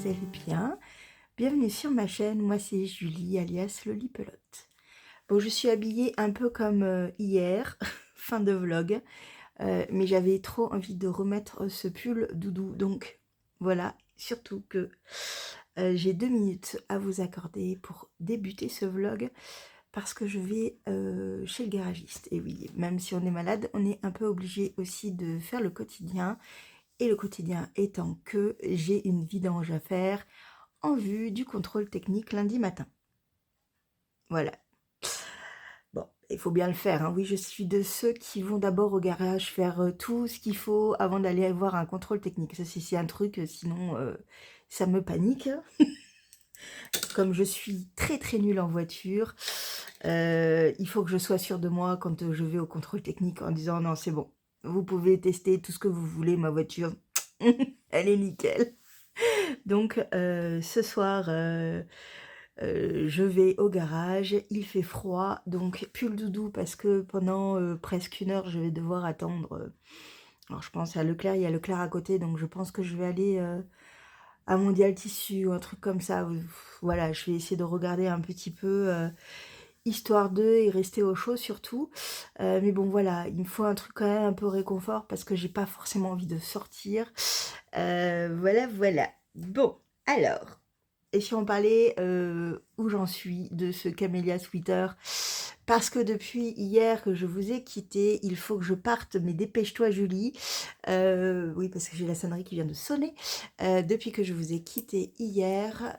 vous allez bien. Bienvenue sur ma chaîne, moi c'est Julie alias Lolipelote. Bon, je suis habillée un peu comme hier, fin de vlog, mais j'avais trop envie de remettre ce pull doudou, donc voilà, surtout que j'ai 2 minutes à vous accorder pour débuter ce vlog, parce que je vais chez le garagiste. Et oui, même si on est malade, on est un peu obligé aussi de faire le quotidien. Et le quotidien étant que j'ai une vidange à faire en vue du contrôle technique lundi matin. Voilà. Bon, il faut bien le faire, hein. Oui, je suis de ceux qui vont d'abord au garage faire tout ce qu'il faut avant d'aller voir un contrôle technique. Ça, c'est un truc, sinon ça me panique. Comme je suis très très nulle en voiture, il faut que je sois sûre de moi quand je vais au contrôle technique en disant non, c'est bon, vous pouvez tester tout ce que vous voulez, ma voiture, elle est nickel. Donc ce soir, je vais au garage, il fait froid, donc pull doudou parce que pendant presque 1 heure, je vais devoir attendre. Alors je pense à Leclerc, il y a Leclerc à côté, donc je pense que je vais aller à Mondial Tissu ou un truc comme ça. Voilà, je vais essayer de regarder un petit peu, histoire d'eux et rester au chaud surtout. Mais bon voilà, il me faut un truc quand même un peu réconfort parce que j'ai pas forcément envie de sortir. Voilà, voilà. Bon, alors, et si on parlait où j'en suis de ce Camélia Sweater, parce que depuis hier que je vous ai quitté, il faut que je parte, mais dépêche-toi Julie. Oui, parce que j'ai la sonnerie qui vient de sonner. Depuis que je vous ai quitté hier,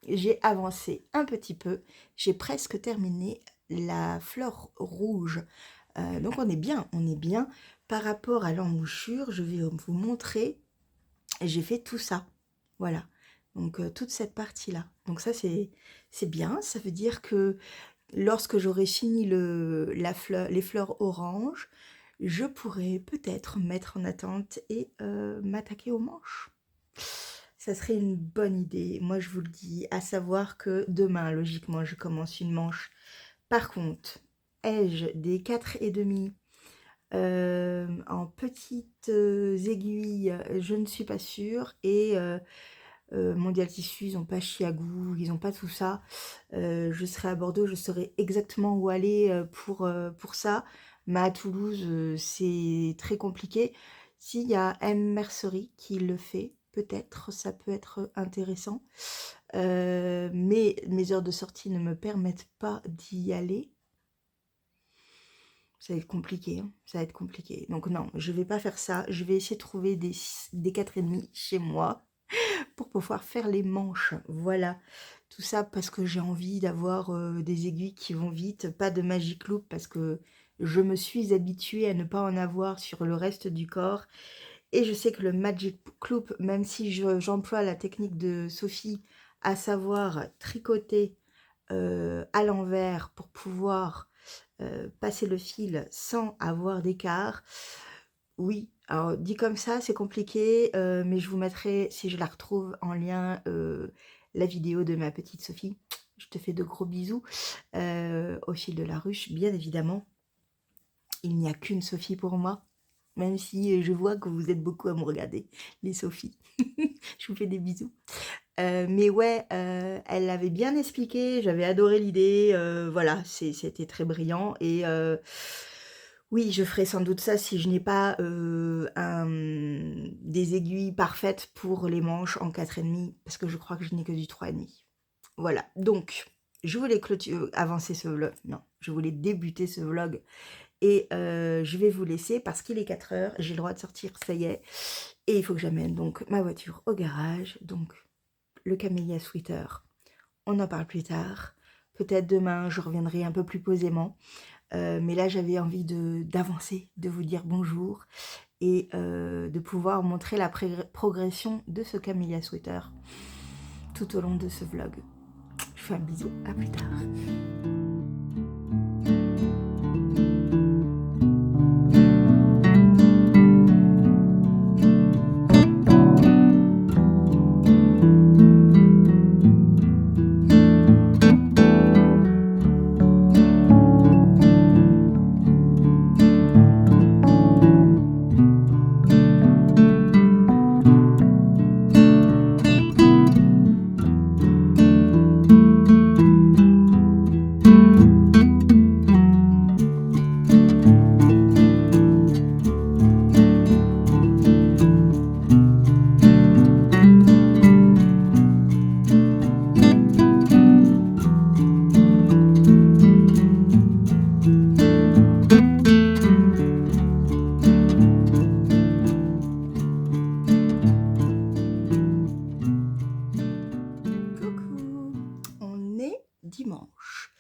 j'ai avancé un petit peu. J'ai presque terminé la fleur rouge. Donc on est bien, on est bien. Par rapport à l'embouchure, je vais vous montrer. J'ai fait tout ça. Voilà. Donc toute cette partie-là. Donc ça c'est bien. Ça veut dire que lorsque j'aurai fini les fleurs oranges, je pourrai peut-être mettre en attente et m'attaquer aux manches. Ça serait une bonne idée. Moi je vous le dis, à savoir que demain, logiquement, je commence une manche. Par contre, ai-je des 4,5 en petites aiguilles? Je ne suis pas sûre. Et Mondial Tissu, ils n'ont pas Chiagou, ils n'ont pas tout ça. Je serai à Bordeaux, je saurai exactement où aller pour ça. Mais à Toulouse, c'est très compliqué. S'il y a M Mercerie qui le fait, peut-être ça peut être intéressant. Mais mes heures de sortie ne me permettent pas d'y aller. Ça va être compliqué, hein. Ça va être compliqué. Donc non, je vais pas faire ça. Je vais essayer de trouver des 4,5 chez moi pour pouvoir faire les manches. Voilà. Tout ça parce que j'ai envie d'avoir des aiguilles qui vont vite. Pas de Magic Loop parce que je me suis habituée à ne pas en avoir sur le reste du corps. Et je sais que le Magic Loop, même si j'emploie la technique de Sophie, à savoir tricoter à l'envers pour pouvoir passer le fil sans avoir d'écart. Oui, alors dit comme ça, c'est compliqué, mais je vous mettrai, si je la retrouve, en lien la vidéo de ma petite Sophie. Je te fais de gros bisous au fil de la ruche, bien évidemment. Il n'y a qu'une Sophie pour moi, même si je vois que vous êtes beaucoup à me regarder, les Sophies. Je vous fais des bisous. Mais ouais, elle l'avait bien expliqué, j'avais adoré l'idée, voilà, c'était très brillant. Et oui, je ferai sans doute ça si je n'ai pas des aiguilles parfaites pour les manches en 4,5, parce que je crois que je n'ai que du 3,5. Voilà, donc je voulais avancer ce vlog, non, je voulais débuter ce vlog. Et je vais vous laisser parce qu'il est 4 heures, j'ai le droit de sortir, ça y est. Et il faut que j'amène donc ma voiture au garage, donc le Camélia Sweater, on en parle plus tard. Peut-être demain, je reviendrai un peu plus posément. Mais là, j'avais envie d'avancer, de vous dire bonjour et de pouvoir montrer la progression de ce Camélia Sweater tout au long de ce vlog. Je vous fais un bisou, à plus tard. dimanche.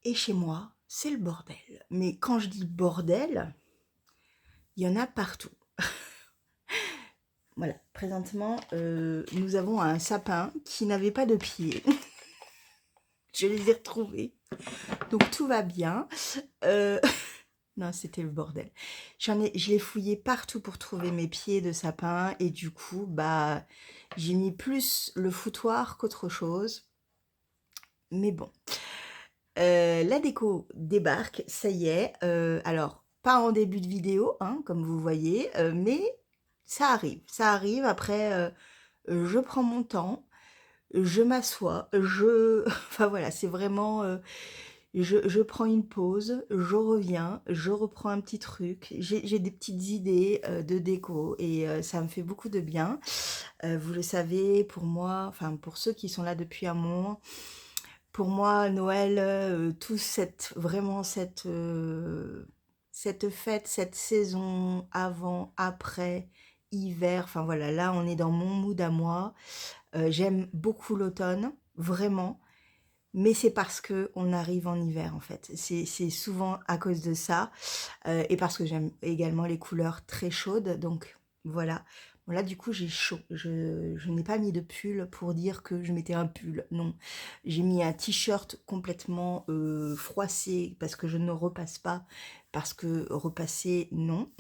Et chez moi, c'est le bordel. Mais quand je dis bordel, il y en a partout. Voilà, présentement, nous avons un sapin qui n'avait pas de pieds. Je les ai retrouvés. Donc tout va bien. Euh, Non, c'était le bordel. Je l'ai fouillé partout pour trouver mes pieds de sapin et du coup, bah, j'ai mis plus le foutoir qu'autre chose. Mais bon, la déco débarque, ça y est. Alors, pas en début de vidéo, hein, comme vous voyez, mais ça arrive. Ça arrive. Après, je prends mon temps, je m'assois, enfin voilà, c'est vraiment... je prends une pause, je reviens, je reprends un petit truc. J'ai des petites idées de déco et ça me fait beaucoup de bien. Vous le savez, pour moi, enfin pour ceux qui sont là depuis un moment, pour moi, Noël, vraiment cette fête, cette saison avant, après, hiver, enfin voilà, là on est dans mon mood à moi. J'aime beaucoup l'automne, vraiment. Mais c'est parce que on arrive en hiver en fait. C'est souvent à cause de ça. Et parce que j'aime également les couleurs très chaudes. Donc voilà. Bon, là du coup j'ai chaud. Je n'ai pas mis de pull pour dire que je mettais un pull. Non. J'ai mis un t-shirt complètement froissé parce que je ne repasse pas. Parce que repasser, non.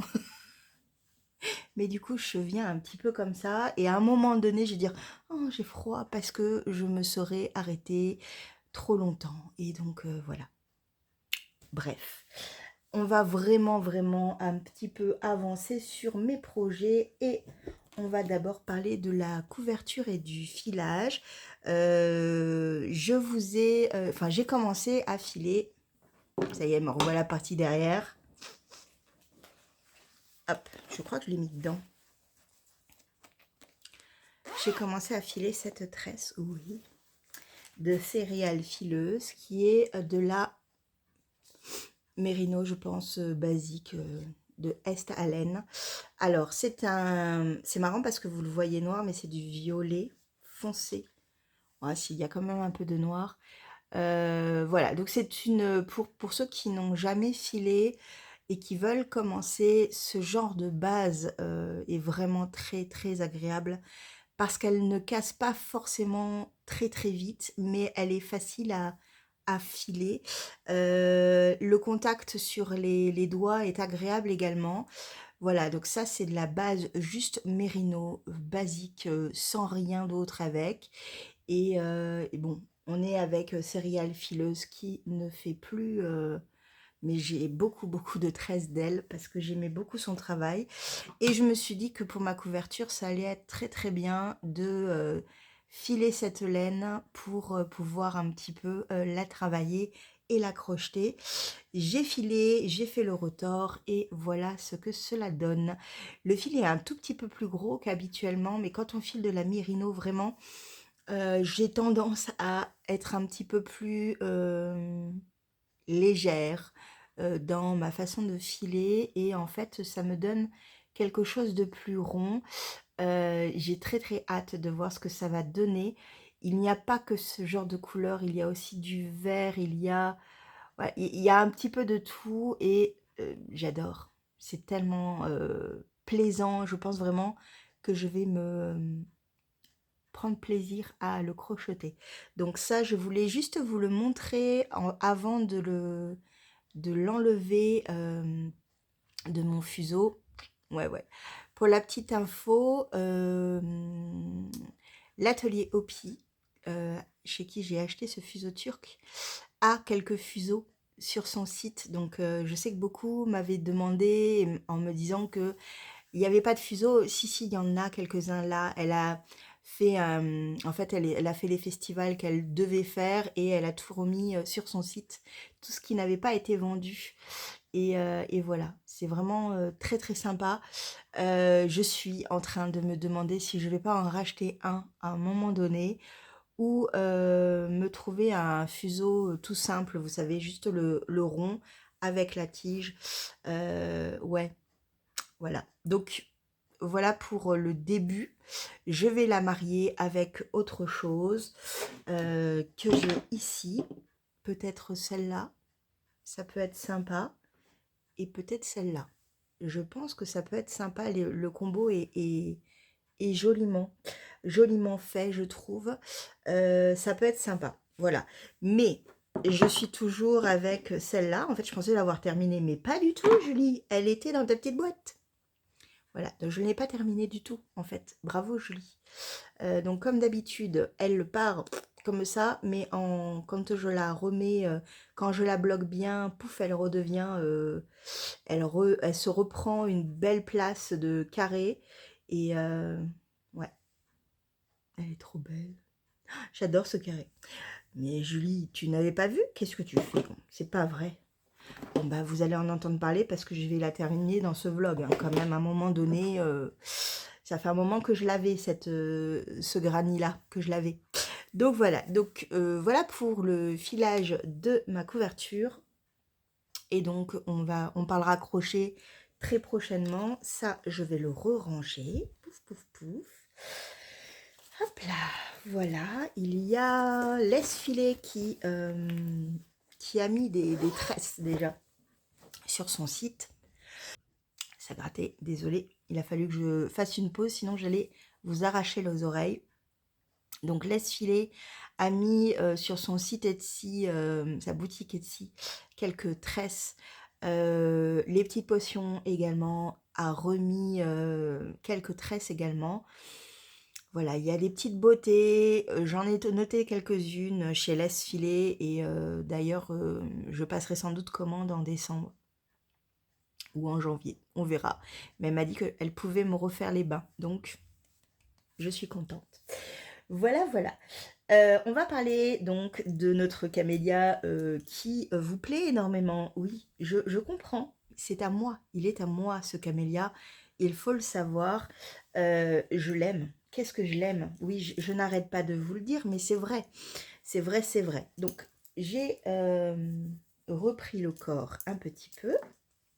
Mais du coup je viens un petit peu comme ça. Et à un moment donné je vais dire, oh j'ai froid parce que je me serais arrêtée trop longtemps. Et donc voilà. Bref, on va vraiment, vraiment un petit peu avancer sur mes projets et on va d'abord parler de la couverture et du filage. J'ai commencé à filer. Ça y est, me revoilà partie derrière. Hop, je crois que je l'ai mis dedans. J'ai commencé à filer cette tresse, oui, de céréales fileuses qui est de la Mérino, je pense, basique de Est à laine. Alors, c'est marrant parce que vous le voyez noir, mais c'est du violet foncé. Ouais, s'il y a quand même un peu de noir. Voilà, donc c'est pour ceux qui n'ont jamais filé et qui veulent commencer, ce genre de base est vraiment très très agréable parce qu'elle ne casse pas forcément très très vite, mais elle est facile à filer. Le contact sur les doigts est agréable également. Voilà, donc ça c'est de la base juste mérino, basique, sans rien d'autre avec. Et bon, on est avec céréales fileuses qui ne fait plus... mais j'ai beaucoup beaucoup de tresses d'elle parce que j'aimais beaucoup son travail. Et je me suis dit que pour ma couverture, ça allait être très très bien de filer cette laine pour pouvoir un petit peu la travailler et la crocheter. J'ai filé, j'ai fait le retors et voilà ce que cela donne. Le fil est un tout petit peu plus gros qu'habituellement, mais quand on file de la Mérino, vraiment, j'ai tendance à être un petit peu plus légère dans ma façon de filer et en fait ça me donne quelque chose de plus rond. J'ai très très hâte de voir ce que ça va donner. Il n'y a pas que ce genre de couleur, il y a aussi du vert, ouais, il y a un petit peu de tout et j'adore. C'est tellement plaisant, je pense vraiment que je vais me prendre plaisir à le crocheter. Donc ça, je voulais juste vous le montrer avant de l'enlever de mon fuseau. Ouais, ouais. Pour la petite info, l'atelier Opi, chez qui j'ai acheté ce fuseau turc, a quelques fuseaux sur son site. Donc je sais que beaucoup m'avaient demandé en me disant que il n'y avait pas de fuseau. Si, si, il y en a quelques-uns là. Elle a fait, en fait, elle a fait les festivals qu'elle devait faire et elle a tout remis sur son site, tout ce qui n'avait pas été vendu. Et voilà, c'est vraiment très très sympa. Je suis en train de me demander si je vais pas en racheter un à un moment donné ou me trouver un fuseau tout simple, vous savez, juste le rond avec la tige. Ouais, voilà. Donc voilà pour le début. Je vais la marier avec autre chose que j'ai ici. Peut-être celle-là, ça peut être sympa. Et peut-être celle-là. Je pense que ça peut être sympa. Le combo est joliment fait, je trouve. Ça peut être sympa. Voilà. Mais je suis toujours avec celle-là. En fait, je pensais l'avoir terminée, mais pas du tout, Julie. Elle était dans ta petite boîte. Voilà, donc je ne l'ai pas terminée du tout, en fait. Bravo, Julie. Donc, comme d'habitude, elle part comme ça, mais quand je la remets, quand je la bloque bien, pouf, elle redevient, elle se reprend une belle place de carré. Et ouais, elle est trop belle. J'adore ce carré. Mais Julie, tu n'avais pas vu? Qu'est-ce que tu fais? C'est pas vrai. Bon, bah, vous allez en entendre parler parce que je vais la terminer dans ce vlog. Hein. Quand même, à un moment donné, ça fait un moment que je l'avais, ce granit-là, que je l'avais. Donc voilà, voilà pour le filage de ma couverture. Et donc, on parlera crochet très prochainement. Ça, je vais le re-ranger. Pouf, pouf, pouf. Hop là, voilà. Il y a Laisse-Filer qui a mis des tresses déjà sur son site. Ça grattait, désolé. Il a fallu que je fasse une pause, sinon j'allais vous arracher les oreilles. Donc Laisse-Filer a mis sur son site Etsy, sa boutique Etsy, quelques tresses. Les petites potions également a remis quelques tresses également. Voilà, il y a des petites beautés, j'en ai noté quelques-unes chez Laisse-Filer et d'ailleurs je passerai sans doute commande en décembre ou en janvier, on verra. Mais elle m'a dit qu'elle pouvait me refaire les bains, donc je suis contente. Voilà, voilà. On va parler donc de notre camélia qui vous plaît énormément. Oui, je comprends. C'est à moi. Il est à moi ce camélia. Il faut le savoir. Je l'aime. Qu'est-ce que je l'aime? Oui, je n'arrête pas de vous le dire, mais c'est vrai. C'est vrai, c'est vrai. Donc, j'ai repris le corps un petit peu.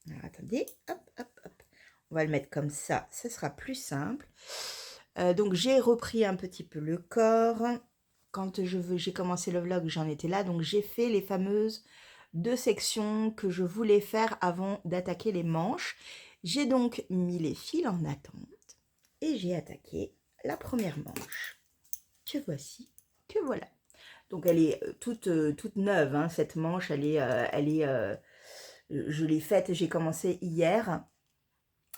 Alors, attendez. Hop, hop, hop. On va le mettre comme ça. Ce sera plus simple. Donc, j'ai repris un petit peu le corps. Quand j'ai commencé le vlog, j'en étais là. Donc, j'ai fait les fameuses 2 sections que je voulais faire avant d'attaquer les manches. J'ai donc mis les fils en attente et j'ai attaqué la première manche. Que voici, que voilà. Donc, elle est toute neuve, hein, cette manche. Je l'ai faite, j'ai commencé hier.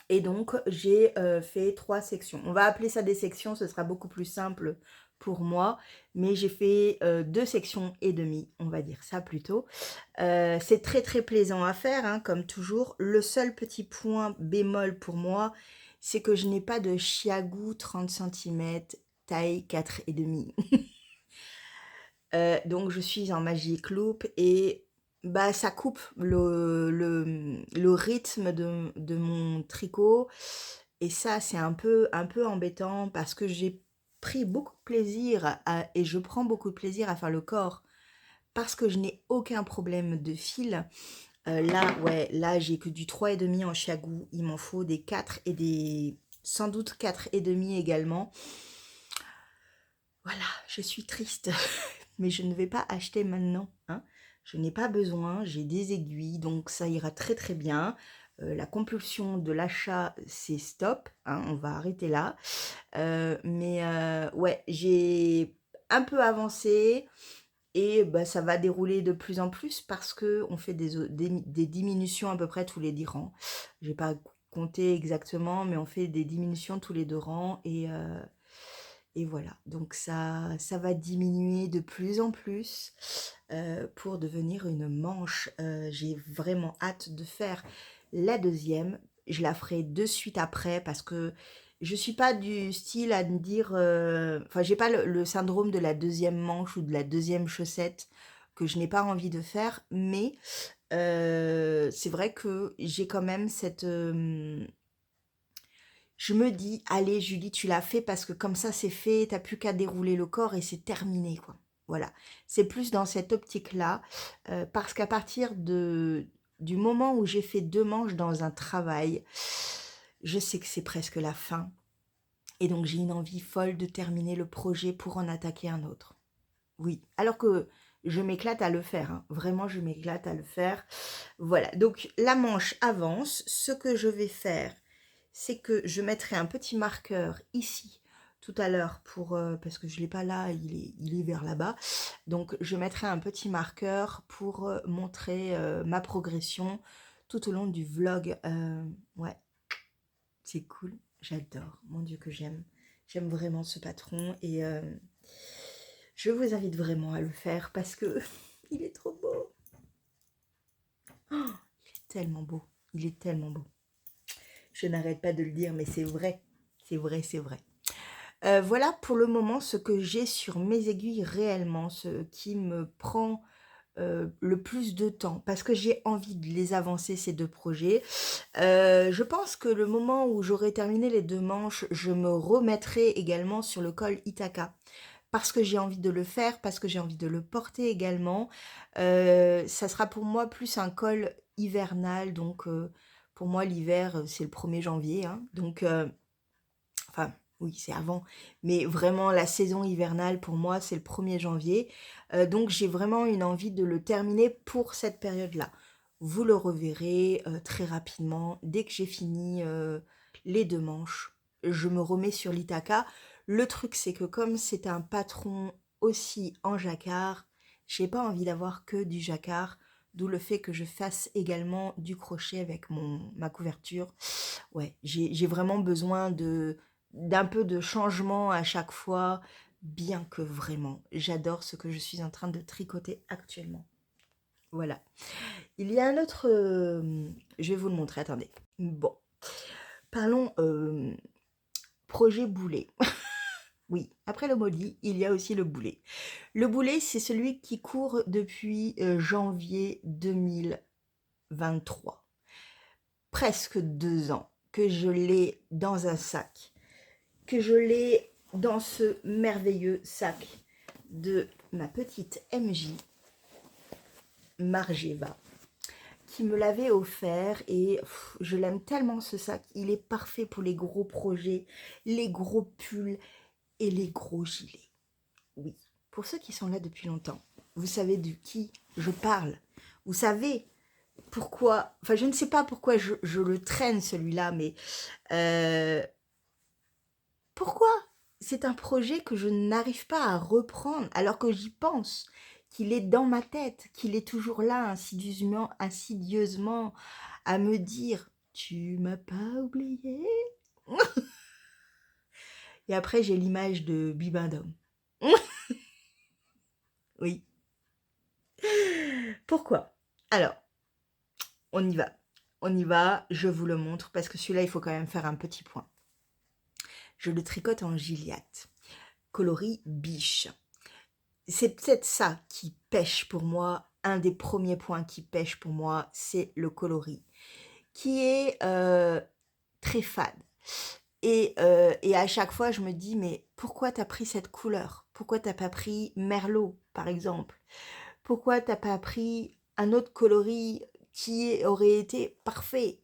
Et donc, j'ai fait 3 sections. On va appeler ça des sections, ce sera beaucoup plus simple pour moi. Mais j'ai fait 2 sections et demie, on va dire ça plutôt. C'est très très plaisant à faire, hein, comme toujours. Le seul petit point bémol pour moi, c'est que je n'ai pas de chiagou 30 cm, taille 4,5. Donc, je suis en Magic Loop et bah, ça coupe le rythme de mon tricot. Et ça, c'est un peu embêtant parce que j'ai pris beaucoup de plaisir et je prends beaucoup de plaisir à faire le corps parce que je n'ai aucun problème de fil. Là, ouais, là, j'ai que du 3,5 en chiagou. Il m'en faut des 4 et sans doute 4,5 également. Voilà, je suis triste. Mais je ne vais pas acheter maintenant. Hein. Je n'ai pas besoin, j'ai des aiguilles, donc ça ira très très bien. La compulsion de l'achat, c'est stop. Hein, on va arrêter là. Ouais, j'ai un peu avancé et bah, ça va dérouler de plus en plus parce qu'on fait des diminutions à peu près tous les 10 rangs. Je n'ai pas compté exactement, mais on fait des diminutions tous les 2 rangs et voilà, donc ça va diminuer de plus en plus pour devenir une manche. J'ai vraiment hâte de faire la deuxième. Je la ferai de suite après parce que je suis pas du style à me dire... Enfin, j'ai pas le syndrome de la deuxième manche ou de la deuxième chaussette que je n'ai pas envie de faire. Mais c'est vrai que j'ai quand même cette... je me dis, allez Julie, tu l'as fait parce que comme ça c'est fait, t'as plus qu'à dérouler le corps et c'est terminé, quoi. Voilà, c'est plus dans cette optique-là, parce qu'à partir du moment où j'ai fait 2 manches dans un travail, Je sais que c'est presque la fin. Et donc, j'ai une envie folle de terminer le projet pour en attaquer un autre. Oui, alors que je m'éclate à le faire, hein. Vraiment, je m'éclate à le faire. Voilà, donc la manche avance. Ce que je vais faire, c'est que je mettrai un petit marqueur ici tout à l'heure pour parce que je l'ai pas là, il est vers là-bas. Donc je mettrai un petit marqueur pour montrer ma progression tout au long du vlog. Ouais, c'est cool, j'adore. Mon Dieu que j'aime. J'aime vraiment ce patron et je vous invite vraiment à le faire parce que il est trop beau. Oh, il est tellement beau. Il est tellement beau. Je n'arrête pas de le dire, mais c'est vrai. C'est vrai, c'est vrai. Voilà pour le moment ce que j'ai sur mes aiguilles réellement, ce qui me prend le plus de temps, parce que j'ai envie de les avancer, ces deux projets. Je pense que le moment où j'aurai terminé les 2 manches, je me remettrai également sur le col Ithaca. Parce que j'ai envie de le faire, parce que j'ai envie de le porter également. Ça sera pour moi plus un col hivernal, donc pour moi l'hiver c'est le 1er janvier, hein, donc enfin oui c'est avant, mais vraiment la saison hivernale pour moi c'est le 1er janvier, donc j'ai vraiment une envie de le terminer pour cette période-là. Vous le reverrez très rapidement, dès que j'ai fini les 2 manches, je me remets sur l'Ithaca. Le truc, c'est que comme c'est un patron aussi en jacquard, j'ai pas envie d'avoir que du jacquard, d'où le fait que je fasse également du crochet avec ma couverture. Ouais, j'ai vraiment besoin d'un peu de changement à chaque fois, bien que vraiment, j'adore ce que je suis en train de tricoter actuellement. Voilà. Il y a un autre... je vais vous le montrer, attendez. Bon, parlons projet boulet. Oui, après le molly, il y a aussi le boulet. Le boulet, c'est celui qui court depuis janvier 2023. Presque 2 ans que je l'ai dans un sac, que je l'ai dans ce merveilleux sac de ma petite MJ Margeva, qui me l'avait offert et je l'aime tellement ce sac. Il est parfait pour les gros projets, les gros pulls et les gros gilets. Oui, pour ceux qui sont là depuis longtemps, vous savez de qui je parle. Vous savez pourquoi, enfin je ne sais pas pourquoi je le traîne celui-là, mais pourquoi c'est un projet que je n'arrive pas à reprendre alors que j'y pense, qu'il est dans ma tête, qu'il est toujours là insidieusement, insidieusement à me dire tu m'as pas oublié. Et après j'ai l'image de Bibendum. Oui. Pourquoi? Alors, on y va. On y va, je vous le montre parce que celui-là, il faut quand même faire un petit point. Je le tricote en Gilliatt, coloris biche. C'est peut-être ça qui pêche pour moi, un des premiers points qui pêche pour moi, c'est le coloris, qui est très fade. Et à chaque fois, je me dis, mais pourquoi t'as pris cette couleur? Pourquoi t'as pas pris Merlot, par exemple? Pourquoi t'as pas pris un autre coloris qui aurait été parfait?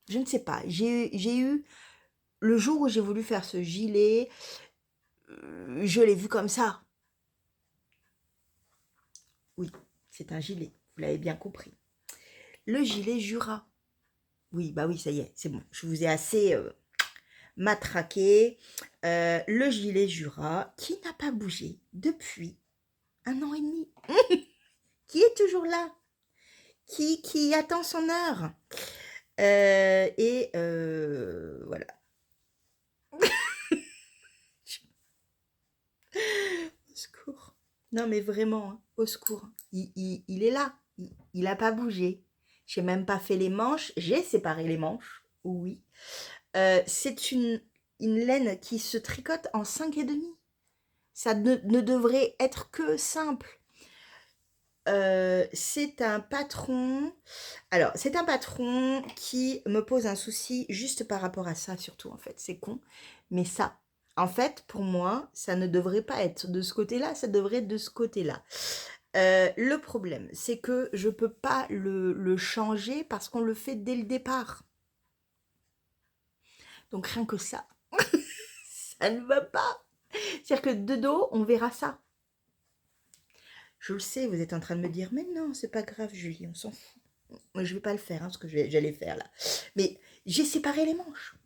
Je ne sais pas. J'ai eu, le jour où j'ai voulu faire ce gilet, je l'ai vu comme ça. Oui, c'est un gilet, vous l'avez bien compris. Le gilet Jura. Oui, bah oui, ça y est, c'est bon. Je vous ai assez matraqué. Le gilet Jura qui n'a pas bougé depuis 1 an et demi. Qui est toujours là. Qui attend son heure. Voilà. Au secours. Non, mais vraiment, hein, au secours. Il est là. Il n'a pas bougé. J'ai même pas fait les manches. J'ai séparé les manches. Oui. C'est une laine qui se tricote en 5,5. Ça ne devrait être que simple. C'est un patron. Alors, c'est un patron qui me pose un souci juste par rapport à ça, surtout, en fait. C'est con. Mais ça, en fait, pour moi, ça ne devrait pas être de ce côté-là, ça devrait être de ce côté-là. Le problème, c'est que je peux pas le changer parce qu'on le fait dès le départ. Donc rien que ça, ça ne va pas. C'est-à-dire que de dos, on verra ça. Je le sais, vous êtes en train de me dire, mais non, c'est pas grave, Julie, on s'en fout. Moi, je vais pas le faire, hein, ce que j'allais faire là. Mais j'ai séparé les manches.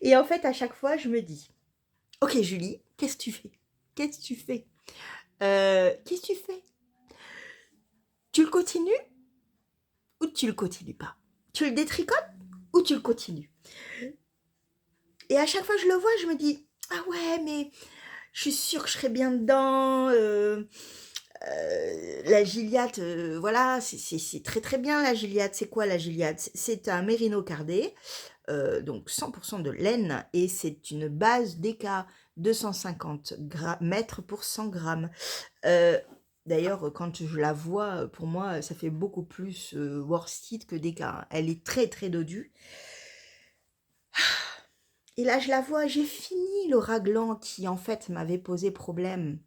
Et en fait, à chaque fois, je me dis, ok, Julie, qu'est-ce que tu fais? Qu'est-ce que tu fais? Qu'est-ce que tu fais? Tu le continues ou tu le continues pas? Tu le détricotes ou tu le continues? Et à chaque fois que je le vois, je me dis, ah ouais, mais je suis sûre que je serais bien dedans. La Gilliatt, voilà, c'est très très bien la Gilliatt. C'est quoi la Gilliatt? C'est un mérino cardé, donc 100% de laine, et c'est une base DK 250 mètres pour 100 grammes. D'ailleurs, quand je la vois, pour moi, ça fait beaucoup plus worsted que DK. Elle est très très dodue. Et là, je la vois, j'ai fini le raglan qui, en fait, m'avait posé problème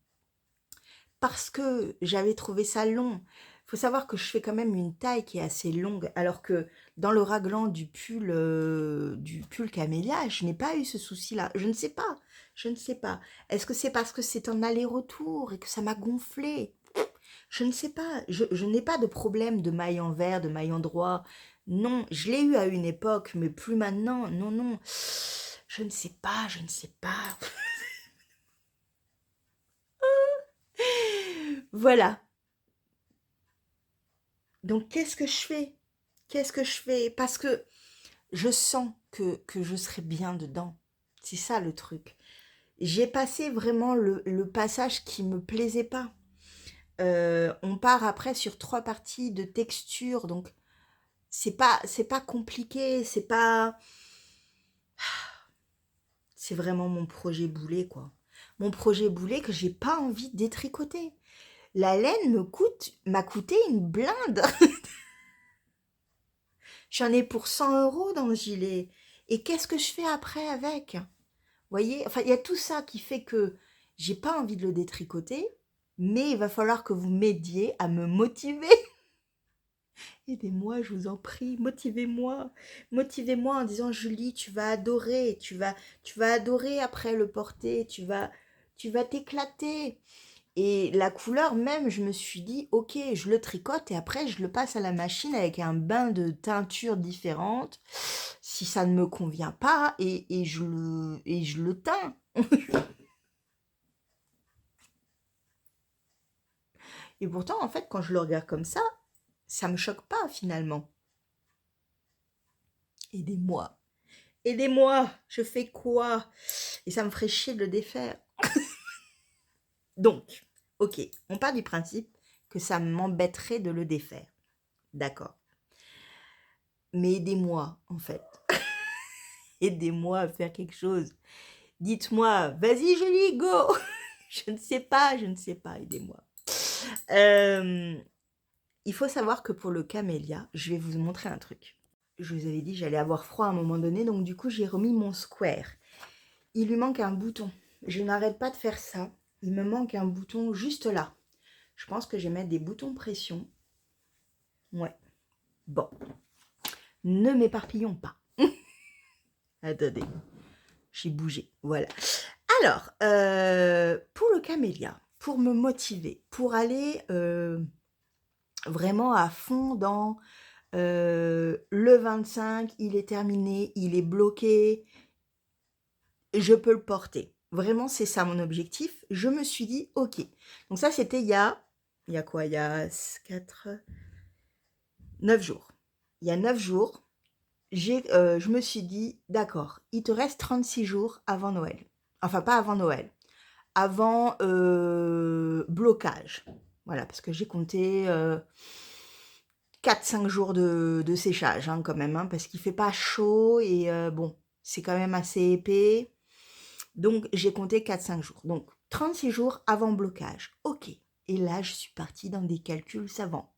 parce que j'avais trouvé ça long. Il faut savoir que je fais quand même une taille qui est assez longue, alors que dans le raglan du pull camélia, je n'ai pas eu ce souci-là. Je ne sais pas, je ne sais pas. Est-ce que c'est parce que c'est un aller-retour et que ça m'a gonflé? Je ne sais pas. Je n'ai pas de problème de maille envers, de maille endroit. Non, je l'ai eu à une époque, mais plus maintenant. Non, non. Je ne sais pas, je ne sais pas. Voilà. Donc, qu'est-ce que je fais? Qu'est-ce que je fais? Parce que je sens que je serai bien dedans. C'est ça le truc. J'ai passé vraiment le passage qui me plaisait pas. On part après sur 3 parties de texture, donc c'est pas compliqué, c'est vraiment mon projet boulet, quoi. Mon projet boulet que j'ai pas envie de détricoter. La laine m'a coûté une blinde. J'en ai pour 100 € dans le gilet. Et qu'est-ce que je fais après avec? Vous voyez? Enfin, il y a tout ça qui fait que j'ai pas envie de le détricoter, mais il va falloir que vous m'aidiez à me motiver. Aidez-moi, je vous en prie, motivez-moi. Motivez-moi en disant, Julie, tu vas adorer, tu vas adorer après le porter, tu vas t'éclater. Et la couleur même, je me suis dit, ok, je le tricote et après je le passe à la machine avec un bain de teinture différente. Si ça ne me convient pas, et je le teins. Et pourtant, en fait, quand je le regarde comme ça me choque pas finalement. Aidez-moi. Aidez-moi, je fais quoi? Et ça me ferait chier de le défaire. Donc, ok, on part du principe que ça m'embêterait de le défaire. D'accord. Mais aidez-moi, en fait. Aidez-moi à faire quelque chose. Dites-moi, vas-y Julie, go. Je ne sais pas, aidez-moi. Il faut savoir que pour le camélia, je vais vous montrer un truc. Je vous avais dit j'allais avoir froid à un moment donné, donc du coup j'ai remis mon square. Il lui manque un bouton. Je n'arrête pas de faire ça. Il me manque un bouton juste là. Je pense que je vais mettre des boutons pression. Ouais. Bon. Ne m'éparpillons pas. Attendez. J'ai bougé. Voilà. Alors, pour le camélia, pour me motiver, pour aller vraiment à fond dans le 25, il est terminé, il est bloqué, je peux le porter. Vraiment, c'est ça mon objectif. Je me suis dit, ok. Donc ça, c'était il y a quoi? Il y a 9 jours. Il y a 9 jours, je me suis dit, d'accord, il te reste 36 jours avant Noël. Enfin, pas avant Noël. Avant blocage. Voilà, parce que j'ai compté 4-5 jours de séchage, hein, quand même, hein, parce qu'il fait pas chaud et bon, c'est quand même assez épais. Donc, j'ai compté 4-5 jours. Donc, 36 jours avant blocage. Ok. Et là, je suis partie dans des calculs savants.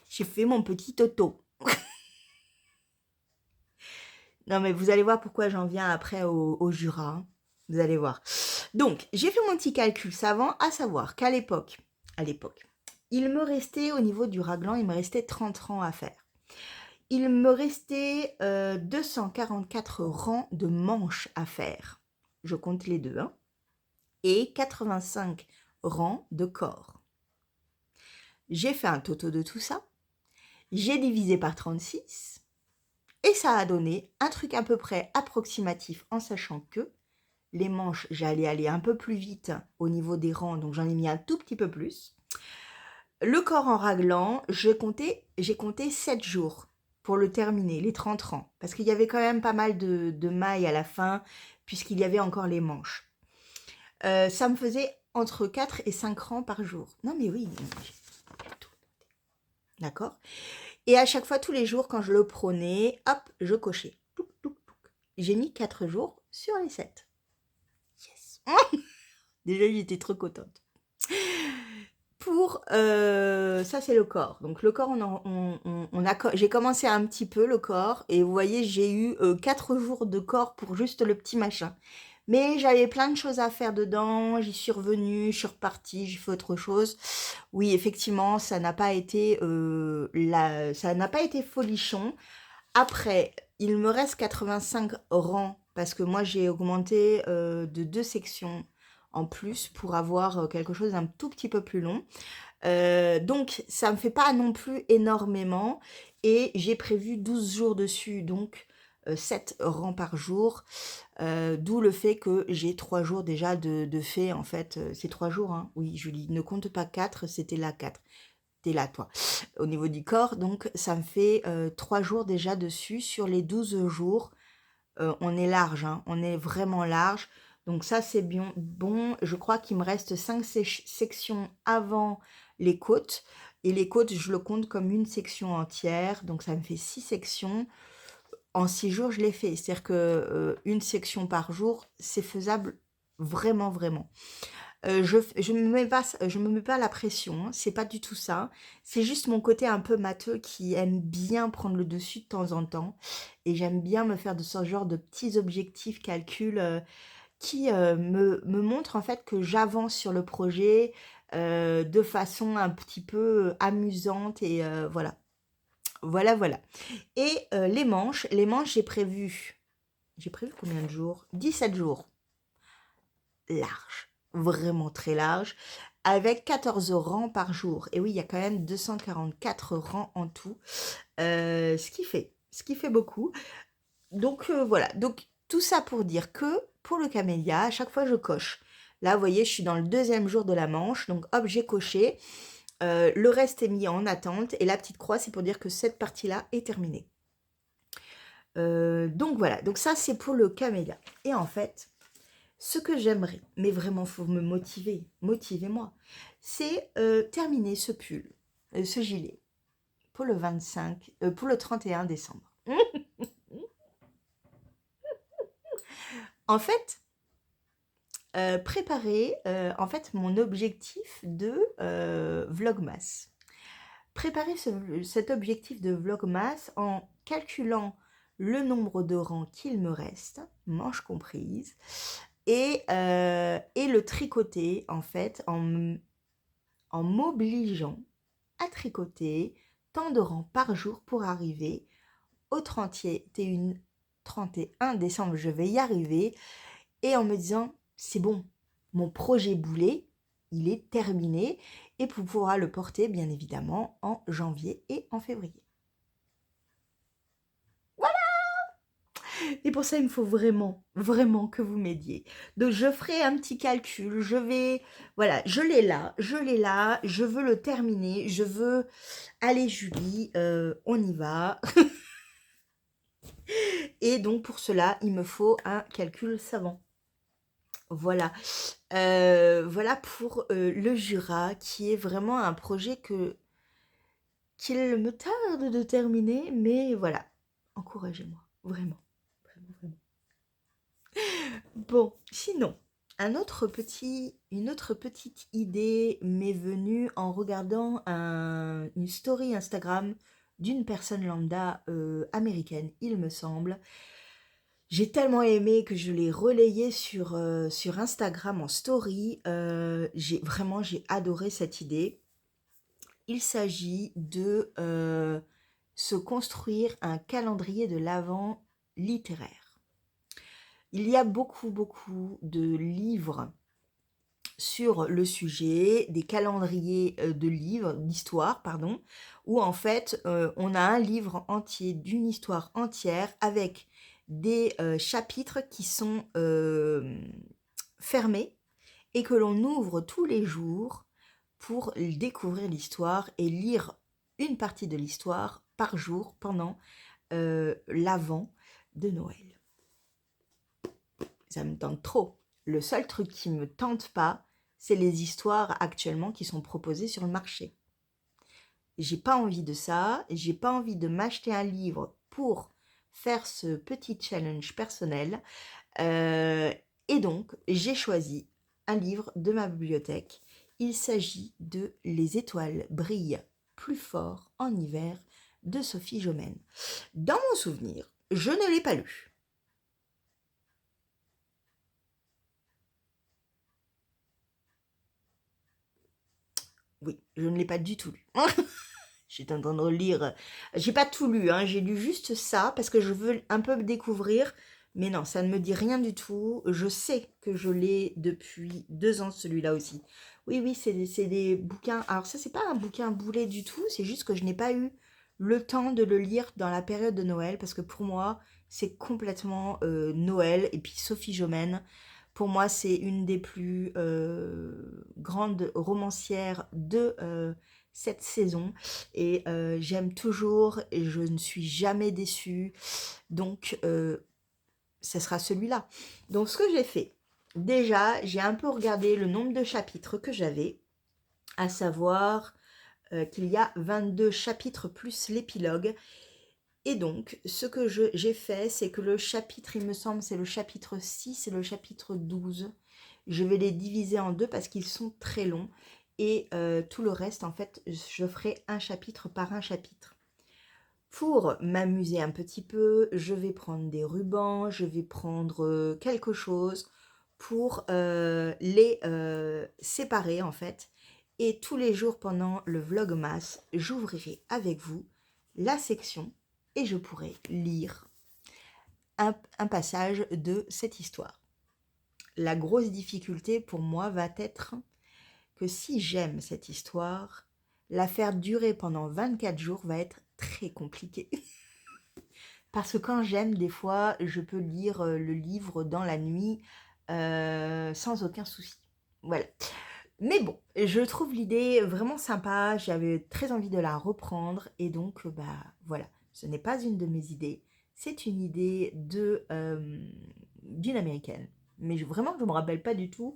J'ai fait mon petit toto. Non, mais vous allez voir pourquoi j'en viens après au Jura. Hein. Vous allez voir. Donc, j'ai fait mon petit calcul savant, à savoir qu'à l'époque, il me restait, au niveau du raglan, il me restait 30 rangs à faire. Il me restait 244 rangs de manches à faire. Je compte les deux, hein. Et 85 rangs de corps. J'ai fait un toto de tout ça. J'ai divisé par 36. Et ça a donné un truc à peu près approximatif en sachant que les manches, j'allais aller un peu plus vite au niveau des rangs, donc j'en ai mis un tout petit peu plus. Le corps en raglan, j'ai compté 7 jours pour le terminer, les 30 rangs. Parce qu'il y avait quand même pas mal de mailles à la fin, puisqu'il y avait encore les manches. Ça me faisait entre 4 et 5 rangs par jour. Non mais oui, d'accord. Et à chaque fois, tous les jours, quand je le prenais, hop, je cochais. Touc, touc, touc. J'ai mis 4 jours sur les 7. Yes. Déjà, j'étais trop contente. Pour ça, c'est le corps. Donc le corps, j'ai commencé un petit peu le corps et vous voyez, j'ai eu 4 jours de corps pour juste le petit machin. Mais j'avais plein de choses à faire dedans, j'y suis revenue, je suis repartie, j'ai fait autre chose. Oui, effectivement, ça n'a pas été folichon. Après, il me reste 85 rangs parce que moi j'ai augmenté de 2 sections en plus pour avoir quelque chose d'un tout petit peu plus long. Donc ça me fait pas non plus énormément et j'ai prévu 12 jours dessus, donc 7 rangs par jour, d'où le fait que j'ai 3 jours déjà de fait en fait, c'est 3 jours, hein. Oui Julie, ne compte pas 4, c'était là 4. T'es là toi, au niveau du corps, donc ça me fait 3 jours déjà dessus sur les 12 jours. On est large, hein, on est vraiment large. Donc ça, c'est bien bon. Je crois qu'il me reste 5 sections avant les côtes. Et les côtes, je le compte comme une section entière. Donc ça me fait 6 sections. En 6 jours, je l'ai fait. C'est-à-dire que une section par jour, c'est faisable vraiment, vraiment. Je me mets pas la pression, hein, c'est pas du tout ça. C'est juste mon côté un peu matheux qui aime bien prendre le dessus de temps en temps. Et j'aime bien me faire de ce genre de petits objectifs, calculs qui me montrent en fait que j'avance sur le projet de façon un petit peu amusante et voilà. Voilà, voilà. Et les manches, j'ai prévu combien de jours? 17 jours. Large, vraiment très large, avec 14 rangs par jour. Et oui, il y a quand même 244 rangs en tout, ce qui fait beaucoup. Donc voilà, donc tout ça pour dire que pour le camélia, à chaque fois je coche. Là, vous voyez, je suis dans le 2e jour de la manche, donc hop, j'ai coché. Le reste est mis en attente et la petite croix, c'est pour dire que cette partie-là est terminée. Donc voilà, donc ça c'est pour le camélia. Et en fait, ce que j'aimerais, mais vraiment, faut me motiver, motivez-moi, c'est terminer ce pull, ce gilet, pour pour le 31 décembre. En fait, préparer, en fait, mon objectif de Vlogmas. Préparer cet objectif de Vlogmas en calculant le nombre de rangs qu'il me reste, manches comprises, et le tricoter, en fait, en m'obligeant à tricoter tant de rangs par jour pour arriver au 31 décembre, je vais y arriver, et en me disant, c'est bon, mon projet boulet, il est terminé, et pour pouvoir le porter, bien évidemment, en janvier et en février. Et pour ça, il me faut vraiment, vraiment que vous m'aidiez. Donc, je ferai un petit calcul. Voilà, je l'ai là, je veux le terminer. Je veux, allez Julie, on y va. Et donc, pour cela, il me faut un calcul savant. Voilà. Voilà pour le Jura, qui est vraiment un projet qu'il me tarde de terminer. Mais voilà, encouragez-moi, vraiment. Vraiment, vraiment. Bon, sinon, une autre petite idée m'est venue en regardant une story Instagram d'une personne lambda américaine, il me semble. J'ai tellement aimé que je l'ai relayé sur Instagram en story. J'ai adoré cette idée. Il s'agit de se construire un calendrier de l'Avent littéraire. Il y a beaucoup de livres sur le sujet, des calendriers de livres, d'histoires, pardon, où en fait on a un livre entier d'une histoire entière avec des chapitres qui sont fermés et que l'on ouvre tous les jours pour découvrir l'histoire et lire une partie de l'histoire par jour pendant l'avant de Noël. Ça me tente trop. Le seul truc qui me tente pas, c'est les histoires actuellement qui sont proposées sur le marché. J'ai pas envie de ça, j'ai pas envie de m'acheter un livre pour faire ce petit challenge personnel. Et donc, j'ai choisi un livre de ma bibliothèque. Il s'agit de Les étoiles brillent plus fort en hiver de Sophie Jomène. Dans mon souvenir, je ne l'ai pas lu. Oui, je ne l'ai pas du tout lu. J'étais en train de relire. J'ai pas tout lu, hein. J'ai lu juste ça parce que je veux un peu me découvrir. Mais non, ça ne me dit rien du tout. Je sais que je l'ai depuis 2 ans, celui-là aussi. Oui, c'est des bouquins. Alors ça, c'est pas un bouquin boulet du tout. C'est juste que je n'ai pas eu le temps de le lire dans la période de Noël parce que pour moi, c'est complètement Noël. Et puis Sophie Jomène, pour moi, c'est une des plus grandes romancières de cette saison. Et j'aime toujours et je ne suis jamais déçue. Donc, ce sera celui-là. Donc, ce que j'ai fait, déjà, j'ai un peu regardé le nombre de chapitres que j'avais, à savoir qu'il y a 22 chapitres plus l'épilogue. Et donc, ce que j'ai fait, c'est que le chapitre, il me semble, c'est le chapitre 6 et le chapitre 12. Je vais les diviser en deux parce qu'ils sont très longs. Et tout le reste, en fait, je ferai un chapitre par un chapitre. Pour m'amuser un petit peu, je vais prendre des rubans, je vais prendre quelque chose pour les séparer, en fait. Et tous les jours pendant le Vlogmas, j'ouvrirai avec vous la section et je pourrai lire un passage de cette histoire. La grosse difficulté pour moi va être que si j'aime cette histoire, la faire durer pendant 24 jours va être très compliqué. Parce que quand j'aime, des fois, je peux lire le livre dans la nuit sans aucun souci. Voilà. Mais bon, je trouve l'idée vraiment sympa, j'avais très envie de la reprendre et donc bah voilà, ce n'est pas une de mes idées, c'est une idée d'une américaine. Mais vraiment, je ne me rappelle pas du tout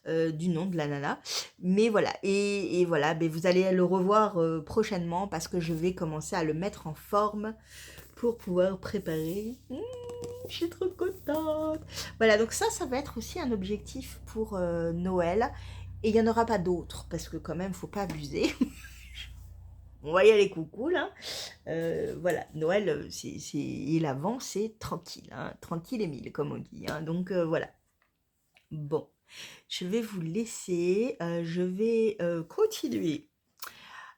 du nom de la nana. Mais voilà, et voilà, ben, vous allez le revoir prochainement parce que je vais commencer à le mettre en forme pour pouvoir préparer. Je suis trop contente. Voilà, donc ça va être aussi un objectif pour Noël. Et il n'y en aura pas d'autres, parce que quand même, faut pas abuser. On va y aller coucou, là. Voilà, Noël, et l'avant, c'est tranquille. Hein, tranquille et mille, comme on dit. Hein, donc, voilà. Bon, je vais vous laisser. Je vais continuer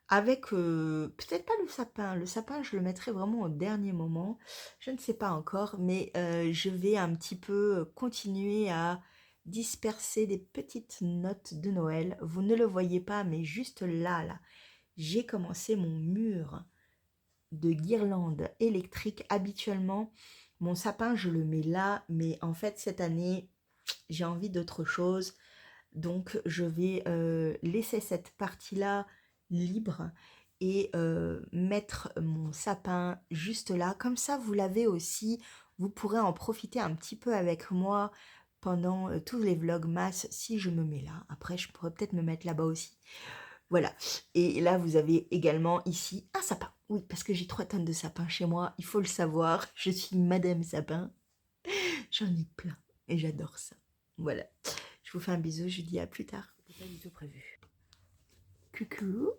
avec, peut-être pas le sapin. Le sapin, je le mettrai vraiment au dernier moment. Je ne sais pas encore, mais je vais un petit peu continuer à disperser des petites notes de Noël. Vous ne le voyez pas, mais juste là, j'ai commencé mon mur de guirlandes électriques. Habituellement, mon sapin, je le mets là, mais en fait, cette année, j'ai envie d'autre chose. Donc, je vais laisser cette partie-là libre et mettre mon sapin juste là. Comme ça, vous l'avez aussi. Vous pourrez en profiter un petit peu avec moi pendant tous les vlogmas si je me mets là. Après, je pourrais peut-être me mettre là-bas aussi. Voilà. Et là, vous avez également ici un sapin. Oui, parce que j'ai 3 tonnes de sapins chez moi. Il faut le savoir. Je suis Madame Sapin. J'en ai plein. Et j'adore ça. Voilà. Je vous fais un bisou. Je vous dis à plus tard. C'était pas du tout prévu. Coucou.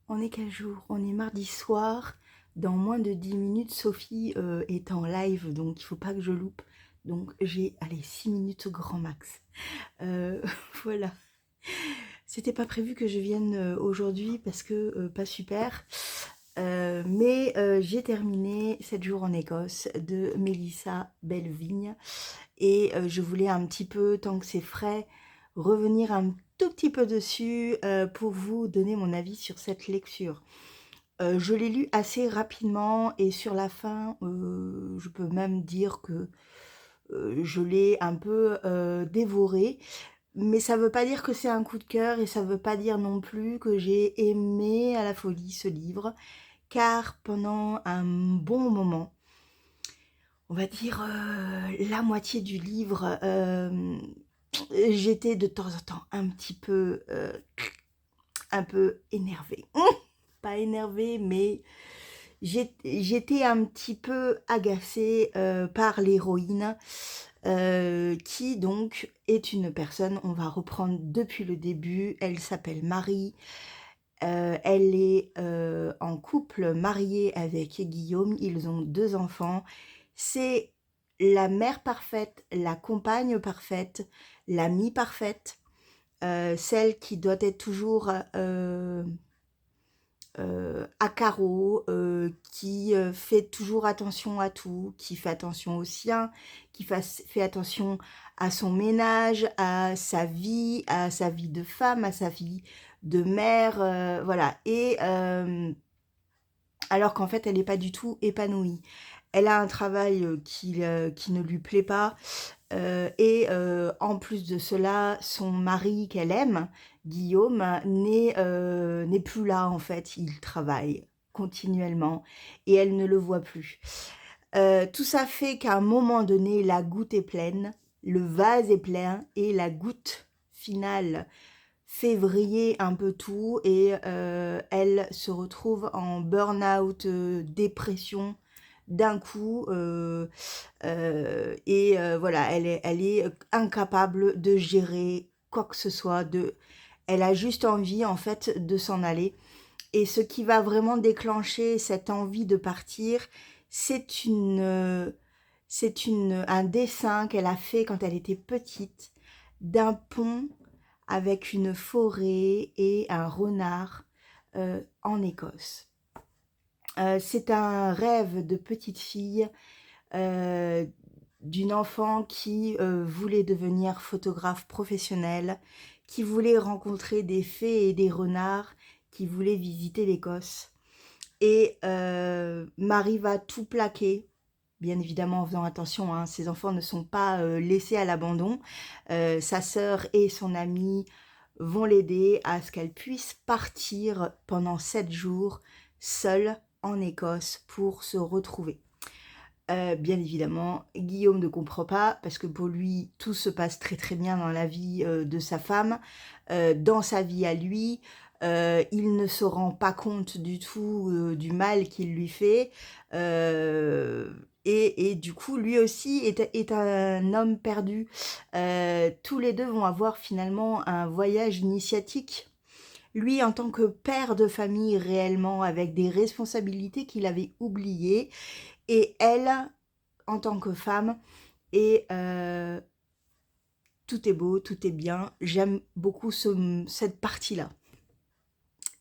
On est quel jour? On est mardi soir. Dans moins de 10 minutes, Sophie est en live. Donc, il ne faut pas que je loupe. Donc, j'ai, allez, 6 minutes au grand max. Voilà. C'était pas prévu que je vienne aujourd'hui parce que pas super. Mais j'ai terminé 7 jours en Écosse de Mélissa Bellevigne et je voulais un petit peu, tant que c'est frais, revenir un tout petit peu dessus pour vous donner mon avis sur cette lecture. Je l'ai lu assez rapidement et sur la fin, je peux même dire que je l'ai un peu dévoré. Mais ça veut pas dire que c'est un coup de cœur et ça veut pas dire non plus que j'ai aimé à la folie ce livre, car pendant un bon moment, on va dire la moitié du livre, j'étais de temps en temps un peu énervée. Pas énervée, mais j'étais un petit peu agacée par l'héroïne, qui donc est une personne, on va reprendre depuis le début, elle s'appelle Marie, elle est en couple mariée avec Guillaume, ils ont 2 enfants. C'est la mère parfaite, la compagne parfaite, l'amie parfaite, celle qui doit être toujours à carreau, qui fait toujours attention à tout, qui fait attention aux siens, qui fait attention à son ménage, à sa vie de femme, à sa vie de mère, voilà. Et alors qu'en fait, elle n'est pas du tout épanouie. Elle a un travail qui ne lui plaît pas. Et en plus de cela, son mari qu'elle aime, Guillaume, n'est plus là en fait. Il travaille continuellement et elle ne le voit plus. Tout ça fait qu'à un moment donné, la goutte est pleine, le vase est plein et la goutte finale fait vriller un peu tout et elle se retrouve en burn-out, dépression d'un coup et voilà, elle est incapable de gérer quoi que ce soit, elle a juste envie en fait de s'en aller. Et ce qui va vraiment déclencher cette envie de partir, un dessin qu'elle a fait quand elle était petite d'un pont avec une forêt et un renard en Écosse. C'est un rêve de petite fille d'une enfant qui voulait devenir photographe professionnelle, qui voulait rencontrer des fées et des renards, qui voulait visiter l'Écosse. Et Marie va tout plaquer, bien évidemment en faisant attention, hein, ses enfants ne sont pas laissés à l'abandon. Sa sœur et son amie vont l'aider à ce qu'elle puisse partir pendant 7 jours seule en Écosse pour se retrouver. Bien évidemment, Guillaume ne comprend pas parce que pour lui, tout se passe très très bien dans la vie de sa femme, dans sa vie à lui. Il ne se rend pas compte du tout du mal qu'il lui fait. Et du coup, lui aussi est un homme perdu. Tous les deux vont avoir finalement un voyage initiatique. Lui, en tant que père de famille réellement, avec des responsabilités qu'il avait oubliées, et elle, en tant que femme, et tout est beau, tout est bien. J'aime beaucoup cette partie-là.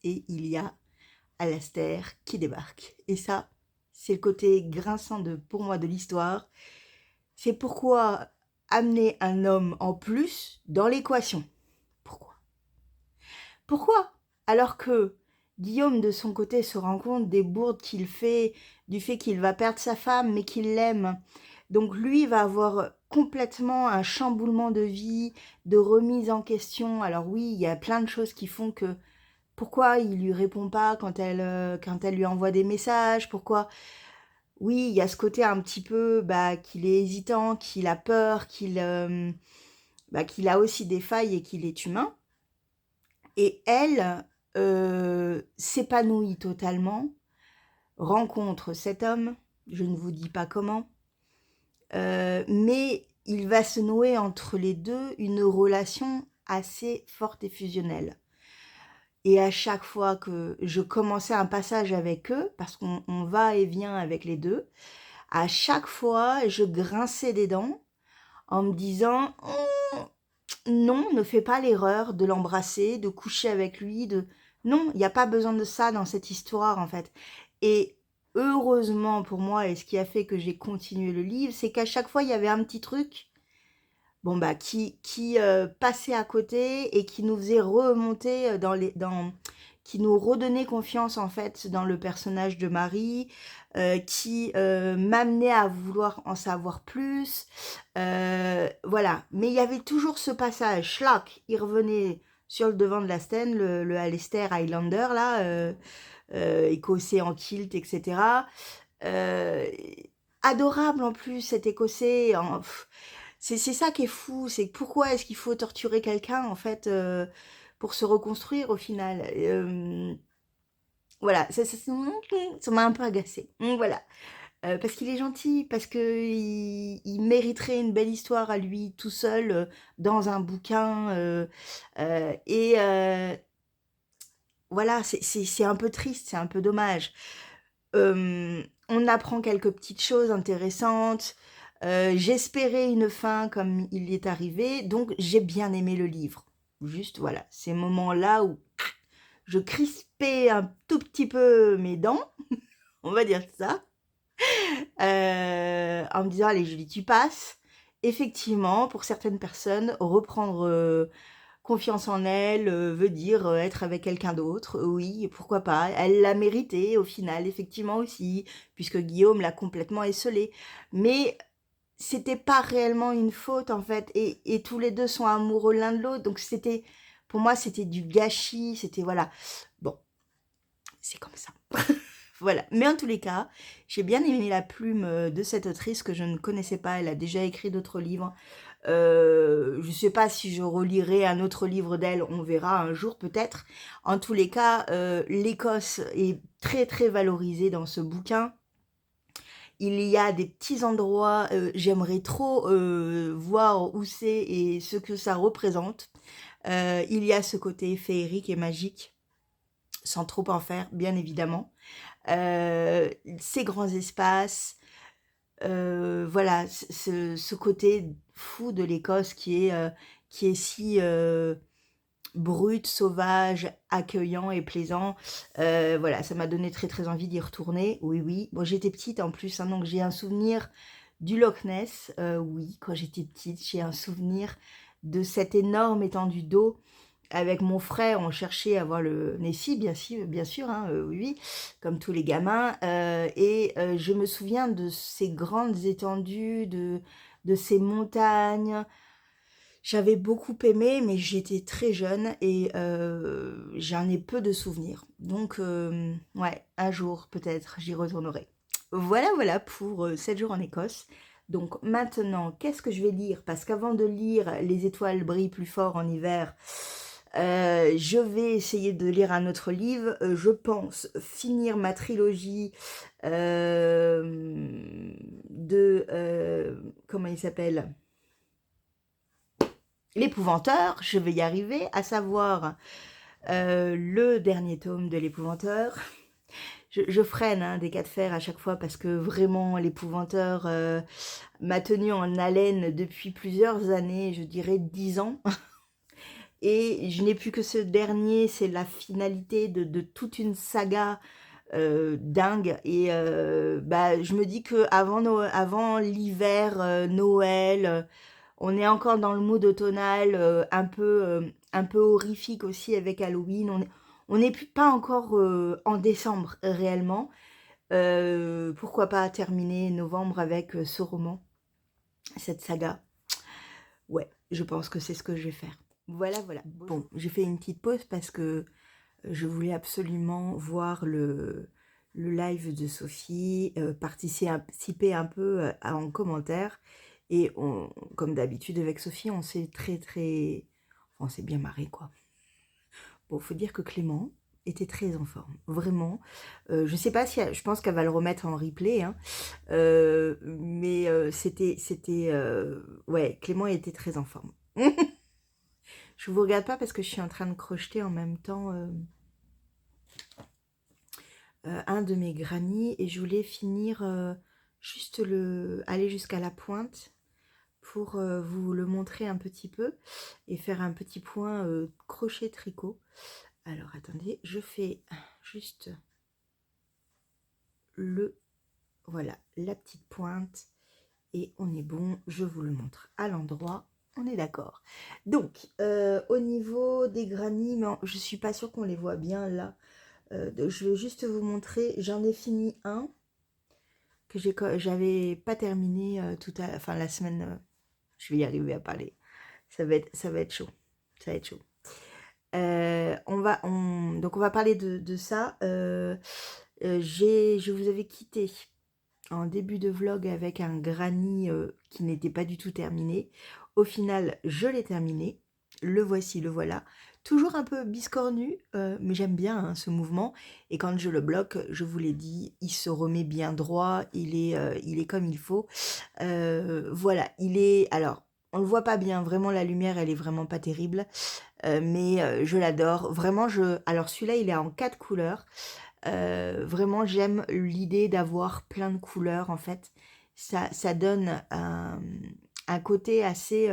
Et il y a Alastair qui débarque. Et ça, c'est le côté grinçant pour moi de l'histoire. C'est pourquoi amener un homme en plus dans l'équation. Pourquoi? Alors que Guillaume, de son côté, se rend compte des bourdes qu'il fait, du fait qu'il va perdre sa femme, mais qu'il l'aime. Donc lui va avoir complètement un chamboulement de vie, de remise en question. Alors oui, il y a plein de choses qui font que pourquoi il lui répond pas quand elle lui envoie des messages, pourquoi... Oui, il y a ce côté un petit peu qu'il est hésitant, qu'il a peur, qu'il a aussi des failles et qu'il est humain. Et elle s'épanouit totalement, rencontre cet homme, je ne vous dis pas comment, mais il va se nouer entre les deux une relation assez forte et fusionnelle. Et à chaque fois que je commençais un passage avec eux, parce qu'on va et vient avec les deux, à chaque fois, je grinçais des dents en me disant non, ne fais pas l'erreur de l'embrasser, de coucher avec lui, non, il n'y a pas besoin de ça dans cette histoire en fait. Et heureusement pour moi, et ce qui a fait que j'ai continué le livre, c'est qu'à chaque fois, il y avait un petit truc, bon bah, qui passait à côté et qui nous faisait remonter qui nous redonnait confiance en fait dans le personnage de Marie, qui m'amenait à vouloir en savoir plus. Voilà. Mais il y avait toujours ce passage, schlack, il revenait sur le devant de la scène, le Alistair Highlander, là, écossais en kilt, etc. Euh, Adorable en plus, cet écossais. C'est ça qui est fou, c'est pourquoi est-ce qu'il faut torturer quelqu'un, en fait, pour se reconstruire au final. Voilà, ça m'a un peu agacée. Voilà. Parce qu'il est gentil, parce que il mériterait une belle histoire à lui tout seul dans un bouquin. Voilà, c'est un peu triste, c'est un peu dommage. On apprend quelques petites choses intéressantes. J'espérais une fin comme il y est arrivé, donc j'ai bien aimé le livre. Juste, voilà, ces moments-là où je crispais un tout petit peu mes dents, on va dire ça, en me disant, allez Julie, tu passes. Effectivement, pour certaines personnes, reprendre confiance en elle veut dire être avec quelqu'un d'autre. Oui, pourquoi pas. Elle l'a mérité au final, effectivement aussi, puisque Guillaume l'a complètement esseulée. Mais c'était pas réellement une faute en fait. Et tous les deux sont amoureux l'un de l'autre. Donc c'était, pour moi, c'était du gâchis. C'était voilà. Bon, c'est comme ça. Voilà. Mais en tous les cas, j'ai bien aimé la plume de cette autrice que je ne connaissais pas. Elle a déjà écrit d'autres livres. Je ne sais pas si je relirai un autre livre d'elle, on verra un jour peut-être. En tous les cas, l'Écosse est très très valorisée dans ce bouquin. Il y a des petits endroits, j'aimerais trop voir où c'est et ce que ça représente. Il y a ce côté féerique et magique, sans trop en faire, bien évidemment. Ces grands espaces, voilà, ce côté fou de l'Écosse qui est si brut, sauvage, accueillant et plaisant. Voilà, ça m'a donné très très envie d'y retourner. Oui, oui. Bon, j'étais petite en plus, hein, donc j'ai un souvenir du Loch Ness. Oui, quand j'étais petite, j'ai un souvenir de cette énorme étendue d'eau. Avec mon frère, on cherchait à voir le Nessie, bien sûr, hein, oui, oui, comme tous les gamins. Je me souviens de ces grandes étendues, de ces montagnes. J'avais beaucoup aimé, mais j'étais très jeune et j'en ai peu de souvenirs. Donc, ouais, un jour peut-être, j'y retournerai. Voilà, voilà pour 7 jours en Écosse. Donc maintenant, qu'est-ce que je vais lire? Parce qu'avant de lire Les étoiles brillent plus fort en hiver, je vais essayer de lire un autre livre. Je pense finir ma trilogie comment il s'appelle? L'Épouvanteur, je vais y arriver, à savoir le dernier tome de l'Épouvanteur. Je freine hein, des cas de fer à chaque fois parce que vraiment l'Épouvanteur m'a tenu en haleine depuis plusieurs années, je dirais 10 ans. Et je n'ai plus que ce dernier, c'est la finalité de toute une saga dingue. Et bah, je me dis que avant l'hiver, Noël, on est encore dans le mood automnal, un peu horrifique aussi avec Halloween. On n'est plus pas encore en décembre réellement. Pourquoi pas terminer novembre avec ce roman, cette saga. Ouais, je pense que c'est ce que je vais faire. Voilà, voilà. Bon, j'ai fait une petite pause parce que je voulais absolument voir le live de Sophie, participer un peu en commentaire. Et comme d'habitude avec Sophie, on s'est on s'est bien marré quoi. Bon, faut dire que Clément était très en forme, vraiment. Je sais pas si, je pense qu'elle va le remettre en replay, hein. Mais ouais, Clément était très en forme. Je vous regarde pas parce que je suis en train de crocheter en même temps un de mes grannies et je voulais finir juste aller jusqu'à la pointe pour vous le montrer un petit peu et faire un petit point crochet tricot. Alors attendez, je fais juste voilà, la petite pointe. Et on est bon, je vous le montre à l'endroit. On est d'accord. Donc, au niveau des granny, mais je suis pas sûre qu'on les voit bien là. Je vais juste vous montrer. J'en ai fini un que j'avais pas terminé enfin la semaine. Je vais y arriver à parler. Ça va être chaud. Ça va être chaud. Donc on va parler de ça. Je vous avais quitté en début de vlog avec un granny qui n'était pas du tout terminé. Au final, je l'ai terminé. Le voici, le voilà. Toujours un peu biscornu, mais j'aime bien hein, ce mouvement. Et quand je le bloque, je vous l'ai dit, il se remet bien droit. Il est comme il faut. Voilà, il est... Alors, on le voit pas bien. Vraiment, la lumière, elle est vraiment pas terrible. Mais je l'adore. Vraiment, alors celui-là, il est en 4 couleurs. Vraiment, j'aime l'idée d'avoir plein de couleurs, en fait. Ça donne un côté assez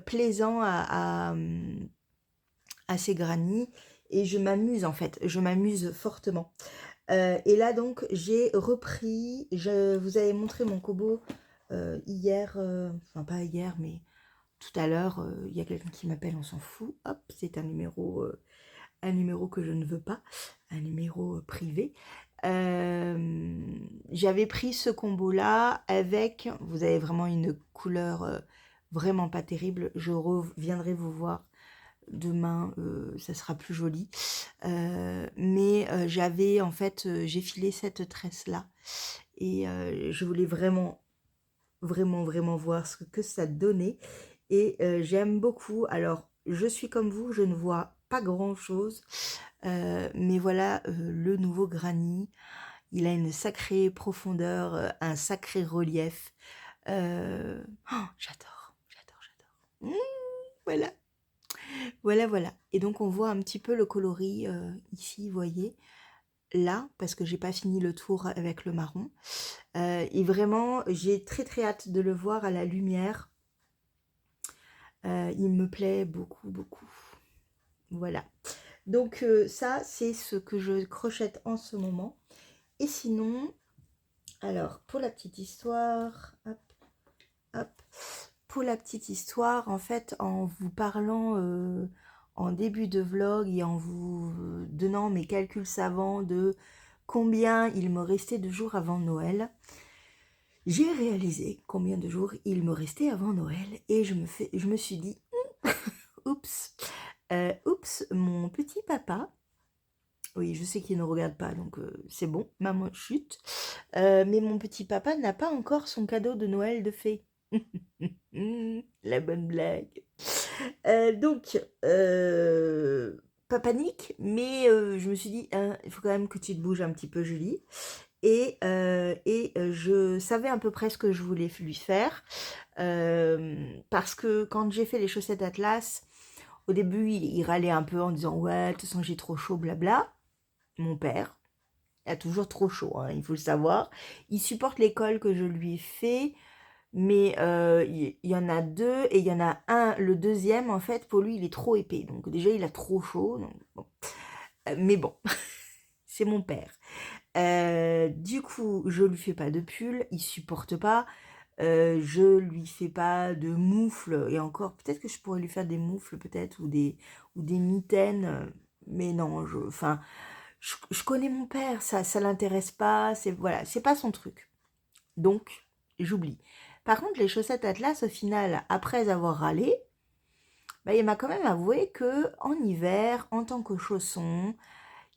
plaisant à ces granny. Et je m'amuse, en fait. Je m'amuse fortement. Et là, donc, j'ai repris... Je vous avais montré mon Kobo hier. Enfin, pas hier, mais tout à l'heure. Il y a quelqu'un qui m'appelle, on s'en fout. Hop, c'est un numéro que je ne veux pas, un numéro privé. J'avais pris ce combo-là avec, vous avez vraiment une couleur vraiment pas terrible. Je reviendrai vous voir demain, ça sera plus joli. Mais j'avais en fait, j'ai filé cette tresse-là et je voulais vraiment voir ce que ça donnait. Et j'aime beaucoup. Alors, je suis comme vous, je ne vois pas grand-chose. Mais voilà, le nouveau granny, il a une sacrée profondeur, un sacré relief. J'adore, j'adore, j'adore. Voilà, voilà. Et donc, on voit un petit peu le coloris ici, vous voyez. Là, parce que j'ai pas fini le tour avec le marron. Et vraiment, j'ai très hâte de le voir à la lumière. Il me plaît beaucoup. Voilà. Donc ça, c'est ce que je crochette en ce moment. Et sinon, alors, pour la petite histoire, hop, pour la petite histoire, en fait, en vous parlant en début de vlog et en vous donnant mes calculs savants de combien il me restait de jours avant Noël, j'ai réalisé combien de jours il me restait avant Noël et je me suis dit, oups, mon petit papa, oui, je sais qu'il ne regarde pas, donc c'est bon, maman chute. Mais mon petit papa n'a pas encore son cadeau de Noël de fée. La bonne blague. Donc, pas panique, mais je me suis dit, hein, il faut quand même que tu te bouges un petit peu, Julie. Et je savais à peu près ce que je voulais lui faire. Parce que quand j'ai fait les chaussettes Atlas, au début, il râlait un peu en disant « Ouais, de toute façon, j'ai trop chaud, blabla ». Mon père a toujours trop chaud, hein, il faut le savoir. Il supporte l'école que je lui ai fait, mais il y en a deux, et il y en a un, le deuxième, en fait, pour lui, il est trop épais. Donc déjà, il a trop chaud. Donc, bon. Mais bon, c'est mon père. Du coup, je lui fais pas de pull, il supporte pas. Je lui fais pas de moufles, et encore, peut-être que je pourrais lui faire des moufles, peut-être, ou des mitaines, mais non, enfin, je connais mon père, ça l'intéresse pas, voilà, c'est pas son truc. Donc, j'oublie. Par contre, les chaussettes Atlas, au final, après avoir râlé, bah, il m'a quand même avoué que en hiver, en tant que chausson,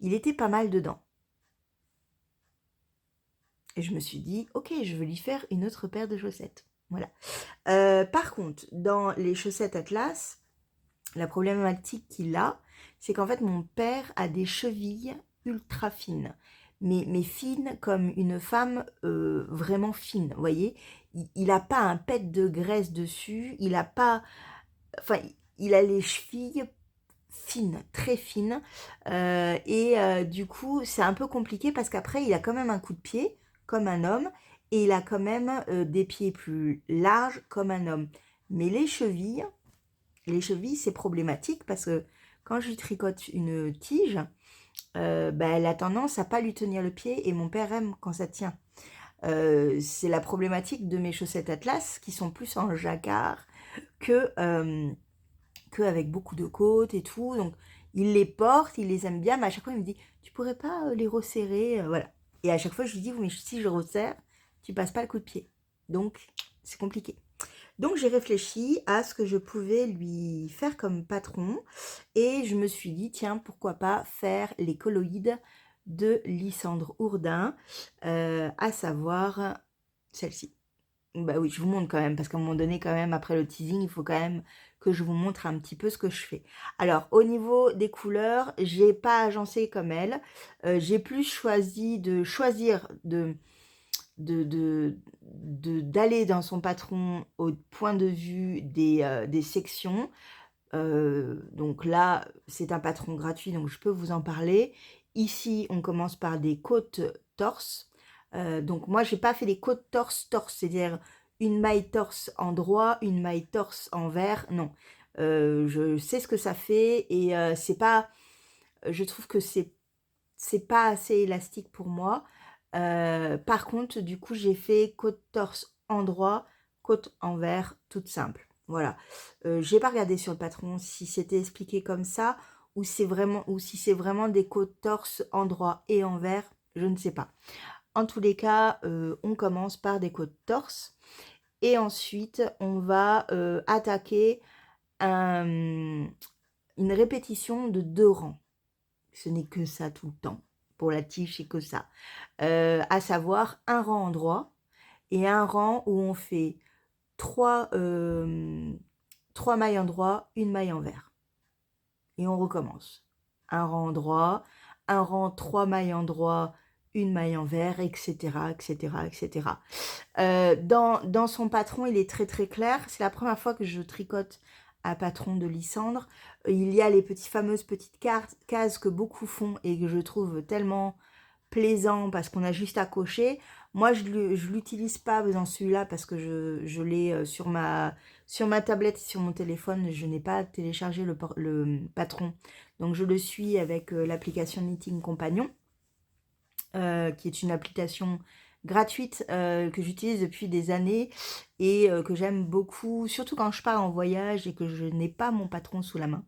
il était pas mal dedans. Et je me suis dit, ok, je veux lui faire une autre paire de chaussettes. Voilà. Par contre, dans les chaussettes Atlas, la problématique qu'il a, c'est qu'en fait, mon père a des chevilles ultra fines. Mais fines comme une femme vraiment fine, vous voyez. Il n'a pas un pet de graisse dessus, il a pas... Enfin, il a les chevilles fines, très fines. Du coup, c'est un peu compliqué parce qu'après, il a quand même un coup de pied, comme un homme, et il a quand même des pieds plus larges, comme un homme. Mais les chevilles, c'est problématique parce que quand je lui tricote une tige, bah, elle a tendance à pas lui tenir le pied et mon père aime quand ça tient. C'est la problématique de mes chaussettes Atlas qui sont plus en jacquard que, avec beaucoup de côtes et tout. Donc, il les porte, il les aime bien, mais à chaque fois, il me dit, tu pourrais pas les resserrer, voilà. Et à chaque fois, je lui dis, oui, mais si je resserre, tu passes pas le coup de pied. Donc, c'est compliqué. Donc, j'ai réfléchi à ce que je pouvais lui faire comme patron et je me suis dit, tiens, pourquoi pas faire les colloïdes de Lysandre Hourdin, à savoir celle-ci. Bah oui, je vous montre quand même, parce qu'à un moment donné, quand même, après le teasing, il faut quand même que je vous montre un petit peu ce que je fais. Alors, au niveau des couleurs, j'ai pas agencé comme elle. J'ai plus choisi de choisir d'aller dans son patron au point de vue des sections. Donc là, c'est un patron gratuit, donc je peux vous en parler. Ici, on commence par des côtes torse. Donc moi, j'ai pas fait des côtes torse, c'est-à-dire une maille torse en droit, une maille torse en vert. Non, je sais ce que ça fait et c'est pas. Je trouve que c'est pas assez élastique pour moi. Par contre, du coup, j'ai fait côte torse en droit, côte en vert, toute simple. Voilà. J'ai pas regardé sur le patron si c'était expliqué comme ça ou si c'est vraiment des côtes torse en droit et en vert, je ne sais pas. En tous les cas, on commence par des côtes torse et ensuite on va attaquer une répétition de 2 rangs. Ce n'est que ça tout le temps. Pour la tige, c'est que ça. À savoir un rang en droit et un rang où on fait 3 mailles en droit, une maille en vert. Et on recommence. Un rang en droit, un rang, 3 mailles en droit, une maille en vert, etc., etc., etc. Dans son patron, il est très très clair. C'est la première fois que je tricote un patron de Lysandre. Il y a les fameuses petites cases que beaucoup font et que je trouve tellement plaisant parce qu'on a juste à cocher. Moi, je l'utilise pas dans celui-là parce que je l'ai sur ma tablette et sur mon téléphone. Je n'ai pas téléchargé le patron. Donc, je le suis avec l'application Knitting Compagnon, qui est une application gratuite que j'utilise depuis des années et que j'aime beaucoup, surtout quand je pars en voyage et que je n'ai pas mon patron sous la main.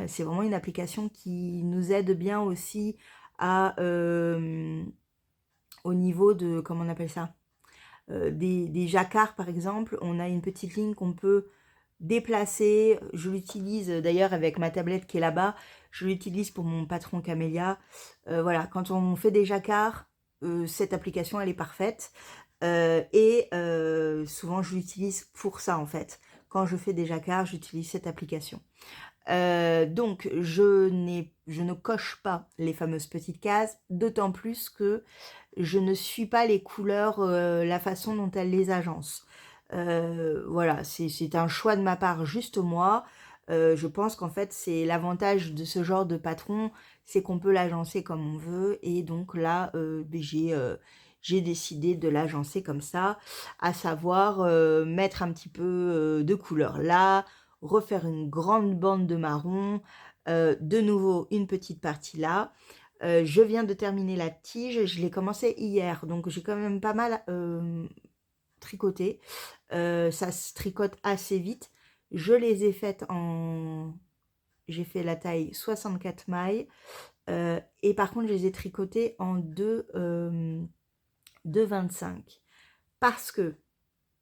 C'est vraiment une application qui nous aide bien aussi à, au niveau de, comment on appelle ça, des jacquards par exemple. On a une petite ligne qu'on peut déplacer. Je l'utilise d'ailleurs avec ma tablette qui est là-bas. Je l'utilise pour mon patron Camélia. Voilà, quand on fait des jacquards, cette application elle est parfaite. Et souvent je l'utilise pour ça en fait. Quand je fais des jacquards, j'utilise cette application. Donc, je ne coche pas les fameuses petites cases, d'autant plus que je ne suis pas les couleurs, la façon dont elles les agencent. Voilà, c'est un choix de ma part, juste moi. Je pense qu'en fait, c'est l'avantage de ce genre de patron, c'est qu'on peut l'agencer comme on veut. Et donc là, j'ai décidé de l'agencer comme ça, à savoir mettre un petit peu de couleur là, refaire une grande bande de marron, de nouveau une petite partie là. Je viens de terminer la tige, je l'ai commencé hier, donc j'ai quand même pas mal tricoté. Ça se tricote assez vite. Je les ai faites en... J'ai fait la taille 64 mailles. Et par contre, je les ai tricotées en 2,25. Parce que,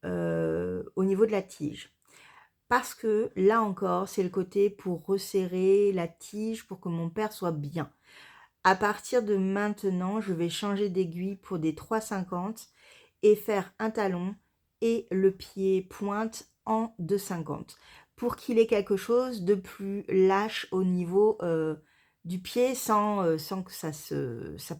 au niveau de la tige, parce que là encore, c'est le côté pour resserrer la tige pour que mon père soit bien. À partir de maintenant, je vais changer d'aiguille pour des 3,50 et faire un talon et le pied pointe en 2,50 pour qu'il ait quelque chose de plus lâche au niveau du pied sans que ça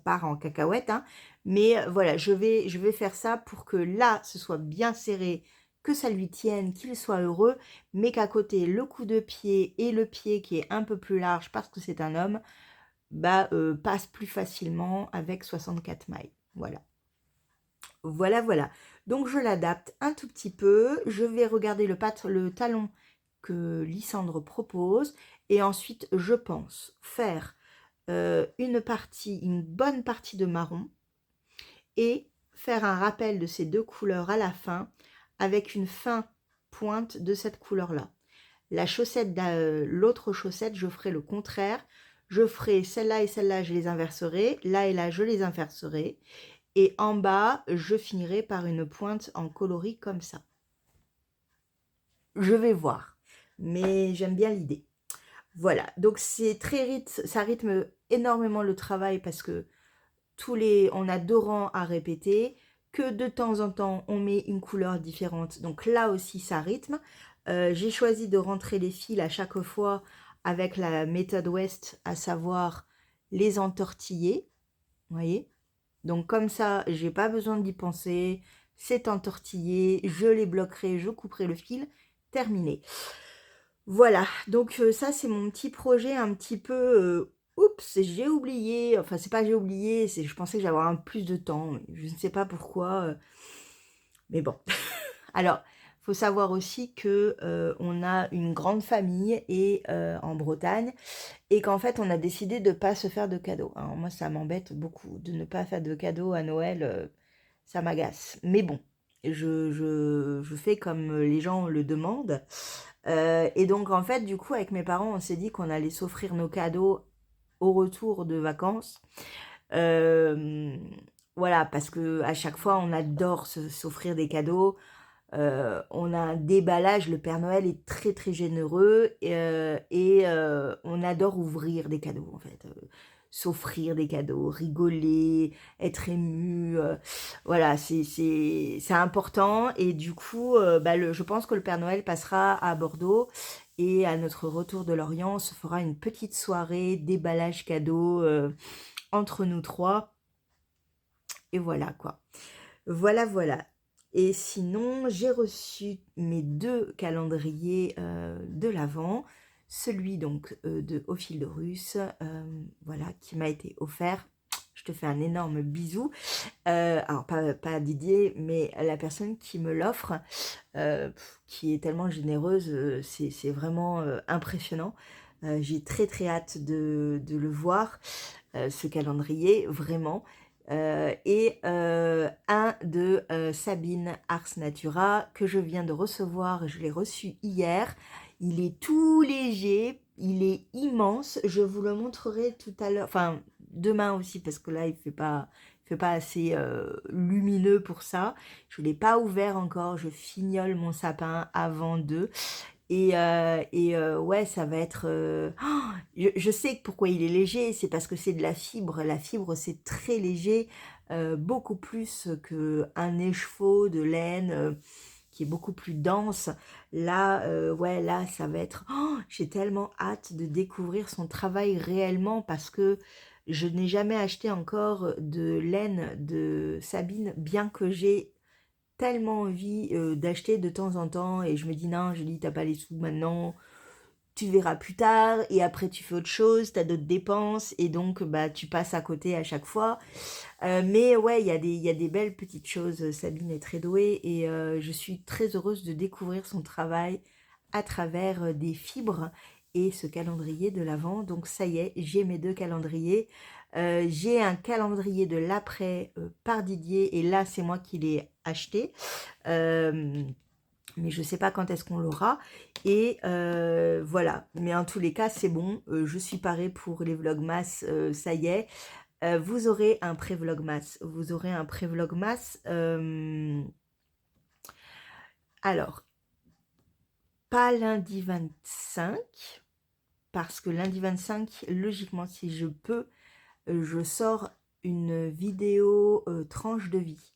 part en cacahuète. Hein. Mais voilà, je vais faire ça pour que là, ce soit bien serré, que ça lui tienne, qu'il soit heureux, mais qu'à côté, le coup de pied et le pied qui est un peu plus large parce que c'est un homme, bah, passe plus facilement avec 64 mailles. Voilà. Voilà, voilà. Donc, je l'adapte un tout petit peu. Je vais regarder le talon que Lysandre propose. Et ensuite, je pense faire une bonne partie de marron et faire un rappel de ces deux couleurs à la fin avec une fin pointe de cette couleur-là. L'autre chaussette, je ferai le contraire. Je ferai celle-là et celle-là, je les inverserai. Là et là, je les inverserai. Et en bas, je finirai par une pointe en coloris comme ça. Je vais voir. Mais j'aime bien l'idée. Voilà. Donc, ça rythme énormément le travail parce que on a 2 rangs à répéter, que de temps en temps, on met une couleur différente. Donc là aussi, ça rythme. J'ai choisi de rentrer les fils à chaque fois avec la méthode West, à savoir les entortiller. Vous voyez? Donc comme ça, j'ai pas besoin d'y penser. C'est entortillé, je les bloquerai, je couperai le fil. Terminé. Voilà, donc ça c'est mon petit projet un petit peu, oups, j'ai oublié, enfin c'est pas que j'ai oublié, je pensais que j'allais avoir un plus de temps, mais je ne sais pas pourquoi, mais bon. Alors, faut savoir aussi que on a une grande famille et en Bretagne, et qu'en fait on a décidé de pas se faire de cadeaux. Alors moi ça m'embête beaucoup de ne pas faire de cadeaux à Noël, ça m'agace. Mais bon, je fais comme les gens le demandent. Et donc en fait du coup avec mes parents on s'est dit qu'on allait s'offrir nos cadeaux au retour de vacances. Euh, voilà, parce que à chaque fois on adore s'offrir des cadeaux. On a un déballage, le Père Noël est très très généreux et on adore ouvrir des cadeaux en fait. S'offrir des cadeaux, rigoler, être ému, voilà, c'est important. Et du coup, je pense que le Père Noël passera à Bordeaux et à notre retour de Lorient, on se fera une petite soirée déballage cadeau entre nous trois. Et voilà quoi. Voilà, voilà. Et sinon, j'ai reçu mes 2 calendriers de l'Avent. Celui donc de Au fil de Russe, voilà, qui m'a été offert. Je te fais un énorme bisou. Alors, pas Didier, mais la personne qui me l'offre, qui est tellement généreuse, c'est vraiment impressionnant. J'ai très très hâte de le voir, ce calendrier, vraiment. Et un de Sabine Ars Natura que je viens de recevoir, je l'ai reçu hier. Il est tout léger, il est immense. Je vous le montrerai tout à l'heure, enfin demain aussi parce que là il fait pas assez lumineux pour ça. Je l'ai pas ouvert encore, je fignole mon sapin avant de. Ouais, ça va être... je sais pourquoi il est léger, c'est parce que c'est de la fibre. La fibre, c'est très léger, beaucoup plus qu'un écheveau de laine qui est beaucoup plus dense. Là, ouais, là, ça va être... j'ai tellement hâte de découvrir son travail réellement parce que je n'ai jamais acheté encore de laine de Sabine, bien que j'ai tellement envie d'acheter de temps en temps et je me dis non, je dis t'as pas les sous maintenant, tu verras plus tard et après tu fais autre chose, t'as d'autres dépenses et donc bah tu passes à côté à chaque fois. Mais ouais, il y a des belles petites choses. Sabine est très douée et je suis très heureuse de découvrir son travail à travers des fibres et ce calendrier de l'Avent. Donc ça y est, j'ai mes 2 calendriers. J'ai un calendrier de l'après par Didier et là c'est moi qui l'ai acheté. Mais je sais pas quand est-ce qu'on l'aura. Et voilà. Mais en tous les cas, c'est bon. Je suis parée pour les vlogmas. Ça y est. Vous aurez un pré-vlogmas. Vous aurez un pré-vlogmas. Alors, pas lundi 25. Parce que lundi 25, logiquement, si je peux, je sors une vidéo tranche de vie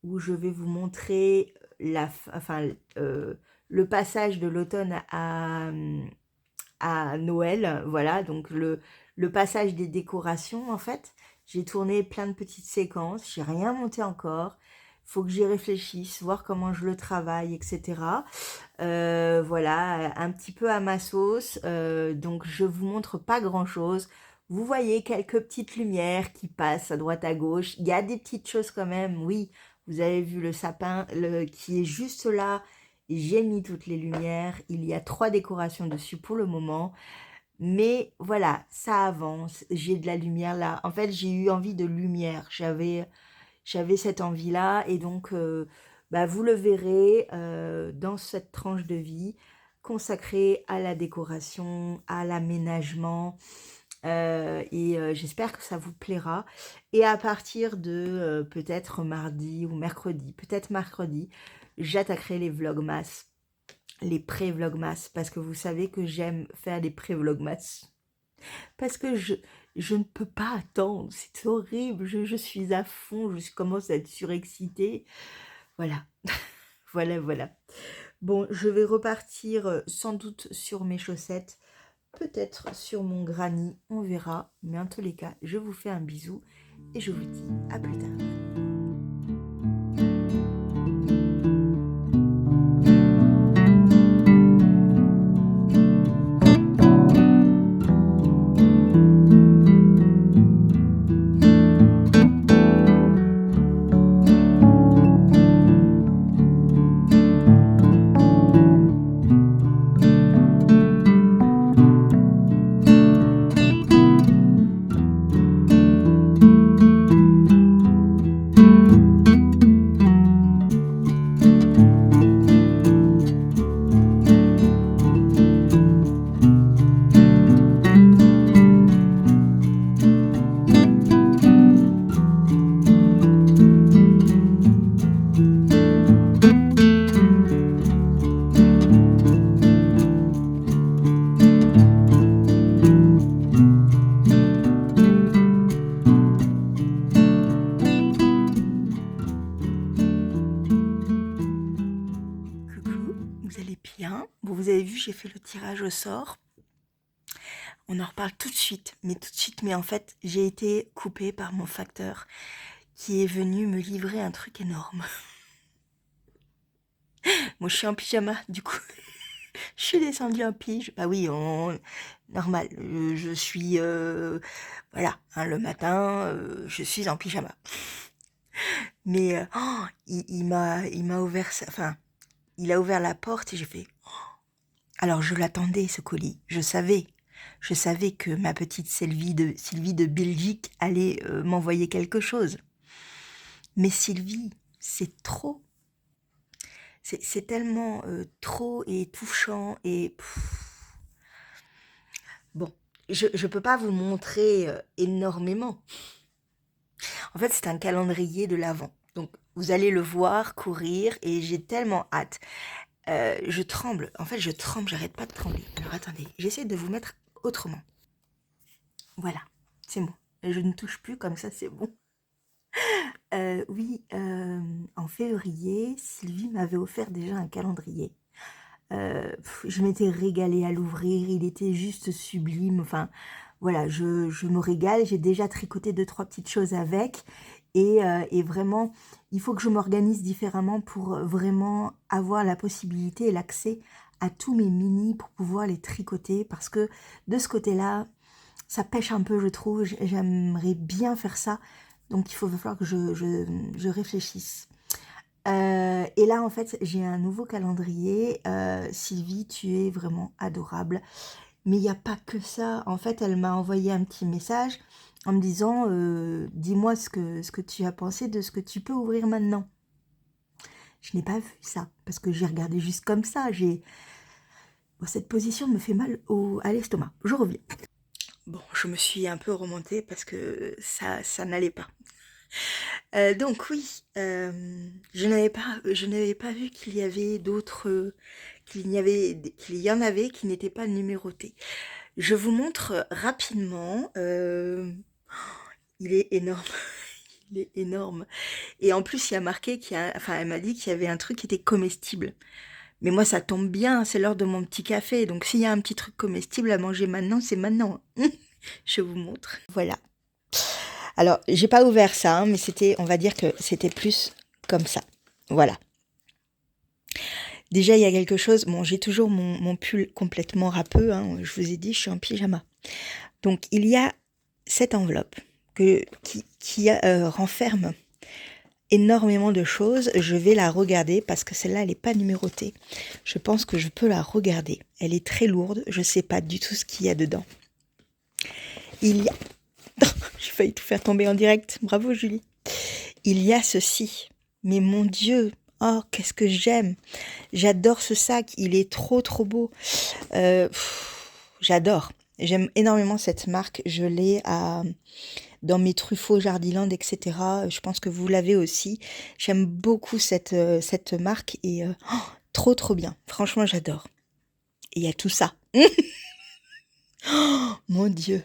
où je vais vous montrer le passage de l'automne à Noël, voilà, donc le passage des décorations en fait. J'ai tourné plein de petites séquences, j'ai rien monté encore, faut que j'y réfléchisse, voir comment je le travaille, etc. Voilà, un petit peu à ma sauce, donc je vous montre pas grand chose. Vous voyez quelques petites lumières qui passent à droite à gauche, il y a des petites choses quand même, oui, vous avez vu le sapin qui est juste là, j'ai mis toutes les lumières, il y a 3 décorations dessus pour le moment, Mais voilà, ça avance, j'ai de la lumière là. En fait, j'ai eu envie de lumière. J'avais cette envie-là et donc bah, vous le verrez dans cette tranche de vie consacrée à la décoration, à l'aménagement et j'espère que ça vous plaira. Et à partir de peut-être mardi ou mercredi, peut-être mercredi, j'attaquerai les vlogmas, les pré-vlogmas, parce que vous savez que j'aime faire des pré-vlogmas. Parce que je ne peux pas attendre, c'est horrible, je suis à fond, je commence à être surexcitée. Voilà, voilà. Bon, je vais repartir sans doute sur mes chaussettes, peut-être sur mon granny, on verra. Mais en tous les cas, je vous fais un bisou et je vous dis à plus tard. Vous allez bien? Bon, vous avez vu, j'ai fait le tirage au sort. On en reparle tout de suite, mais en fait, j'ai été coupée par mon facteur qui est venu me livrer un truc énorme. Moi, je suis en pyjama, du coup. Je suis descendue en pige. Bah oui, normal. Je suis... voilà, hein, le matin, je suis en pyjama. Mais il m'a ouvert... Enfin, il a ouvert la porte et j'ai fait... Alors, je l'attendais, ce colis. Je savais que ma petite Sylvie de Belgique allait m'envoyer quelque chose. Mais Sylvie, c'est trop. C'est tellement trop et touchant et... Bon, je ne peux pas vous montrer énormément. En fait, c'est un calendrier de l'Avent. Donc, vous allez le voir courir et j'ai tellement hâte. Je tremble. En fait, je tremble, j'arrête pas de trembler. Alors, attendez, j'essaie de vous mettre autrement. Voilà, c'est bon. Je ne touche plus, comme ça, c'est bon. Oui, en février, Sylvie m'avait offert déjà un calendrier. Je m'étais régalée à l'ouvrir, il était juste sublime. Enfin, voilà, je me régale. J'ai déjà tricoté 2-3 petites choses avec. Et vraiment, il faut que je m'organise différemment pour vraiment avoir la possibilité et l'accès à tous mes mini pour pouvoir les tricoter. Parce que de ce côté-là, ça pêche un peu, je trouve. J'aimerais bien faire ça. Donc, il va falloir que je réfléchisse. Et là, en fait, j'ai un nouveau calendrier. Sylvie, tu es vraiment adorable. Mais il n'y a pas que ça. En fait, elle m'a envoyé un petit message en me disant dis-moi ce que tu as pensé de ce que tu peux ouvrir maintenant. Je n'ai pas vu ça, parce que j'ai regardé juste comme ça. Bon, cette position me fait mal à l'estomac. Je reviens. Bon, je me suis un peu remontée parce que ça n'allait pas. Donc oui, je n'avais pas vu qu'il y avait d'autres, qu'il y en avait qui n'étaient pas numérotés. Je vous montre rapidement. Il est énorme. Il est énorme. Et en plus, il y a marqué enfin, elle m'a dit qu'il y avait un truc qui était comestible. Mais moi, ça tombe bien, c'est l'heure de mon petit café. Donc, s'il y a un petit truc comestible à manger maintenant, c'est maintenant. Je vous montre. Voilà. Alors, j'ai pas ouvert ça, hein, mais on va dire que c'était plus comme ça. Voilà. Déjà, il y a quelque chose. Bon, j'ai toujours mon pull complètement râpeux. Hein, je vous ai dit, je suis en pyjama. Donc, il y a cette enveloppe qui renferme énormément de choses. Je vais la regarder parce que celle-là, elle n'est pas numérotée. Je pense que je peux la regarder. Elle est très lourde. Je ne sais pas du tout ce qu'il y a dedans. Il y a... J'ai failli tout faire tomber en direct. Bravo, Julie. Il y a ceci. Mais mon Dieu, oh, qu'est-ce que j'aime. J'adore ce sac. Il est trop, trop beau. J'adore. J'aime énormément cette marque. Je l'ai dans mes Truffaut, Jardiland, etc. Je pense que vous l'avez aussi. J'aime beaucoup cette marque et trop, trop bien. Franchement, j'adore. Et il y a tout ça. Oh, mon Dieu.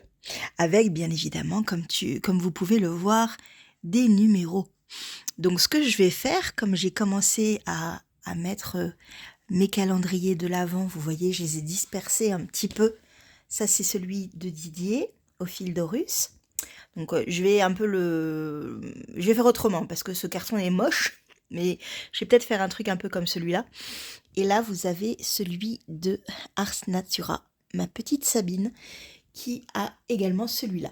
Avec, bien évidemment, comme vous pouvez le voir, des numéros. Donc, ce que je vais faire, comme j'ai commencé à mettre mes calendriers de l'Avent, vous voyez, je les ai dispersés un petit peu. Ça, c'est celui de Didier, au fil d'Horus. Donc, je vais faire autrement, parce que ce carton est moche, mais je vais peut-être faire un truc un peu comme celui-là. Et là, vous avez celui de Ars Natura, ma petite Sabine, qui a également celui-là.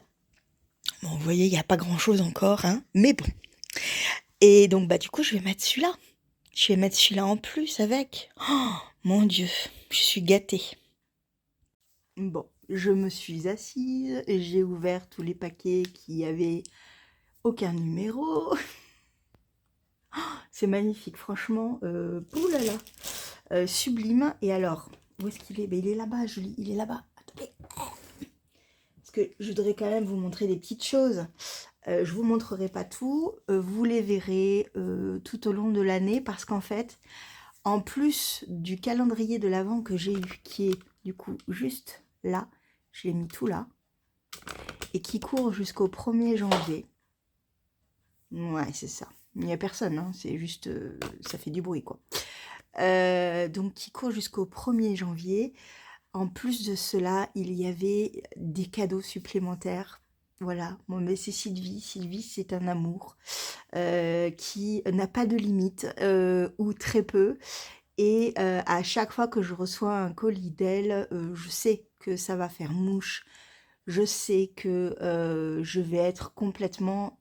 Bon, vous voyez, il n'y a pas grand-chose encore, hein, mais bon. Et donc, du coup, je vais mettre celui-là. Je vais mettre celui-là en plus avec. Oh, mon Dieu, je suis gâtée. Bon, je me suis assise, j'ai ouvert tous les paquets qui avaient aucun numéro. Oh, c'est magnifique, franchement. Oulala, sublime. Et alors, où est-ce qu'il est? Il est là-bas, Julie, il est là-bas. Attendez. Parce que je voudrais quand même vous montrer des petites choses. Je vous montrerai pas tout, vous les verrez tout au long de l'année parce qu'en fait, en plus du calendrier de l'Avent que j'ai eu, qui est du coup juste là, je l'ai mis tout là, et qui court jusqu'au 1er janvier. Ouais, c'est ça. Il n'y a personne, hein, c'est juste, ça fait du bruit quoi. Donc qui court jusqu'au 1er janvier. En plus de cela, il y avait des cadeaux supplémentaires. Voilà, bon, mais c'est Sylvie. Sylvie, c'est un amour qui n'a pas de limite ou très peu. Et à chaque fois que je reçois un colis d'elle, je sais que ça va faire mouche. Je sais que je vais être complètement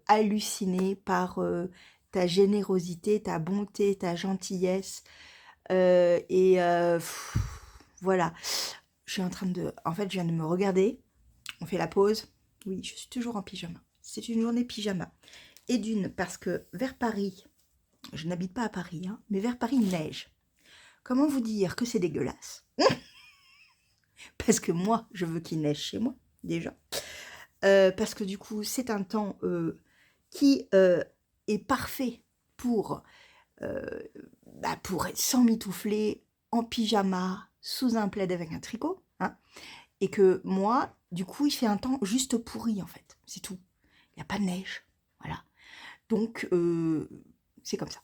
hallucinée par ta générosité, ta bonté, ta gentillesse. Voilà. Je suis en train de... En fait, je viens de me regarder. On fait la pause. Oui, je suis toujours en pyjama. C'est une journée pyjama. Et d'une, parce que vers Paris, je n'habite pas à Paris, hein, mais vers Paris, il neige. Comment vous dire que c'est dégueulasse? Parce que moi, je veux qu'il neige chez moi, déjà. Parce que du coup, c'est un temps qui est parfait pour être sans mitoufler, en pyjama, sous un plaid avec un tricot. Hein, et que moi, du coup, il fait un temps juste pourri, en fait. C'est tout. Il n'y a pas de neige. Voilà. Donc, c'est comme ça.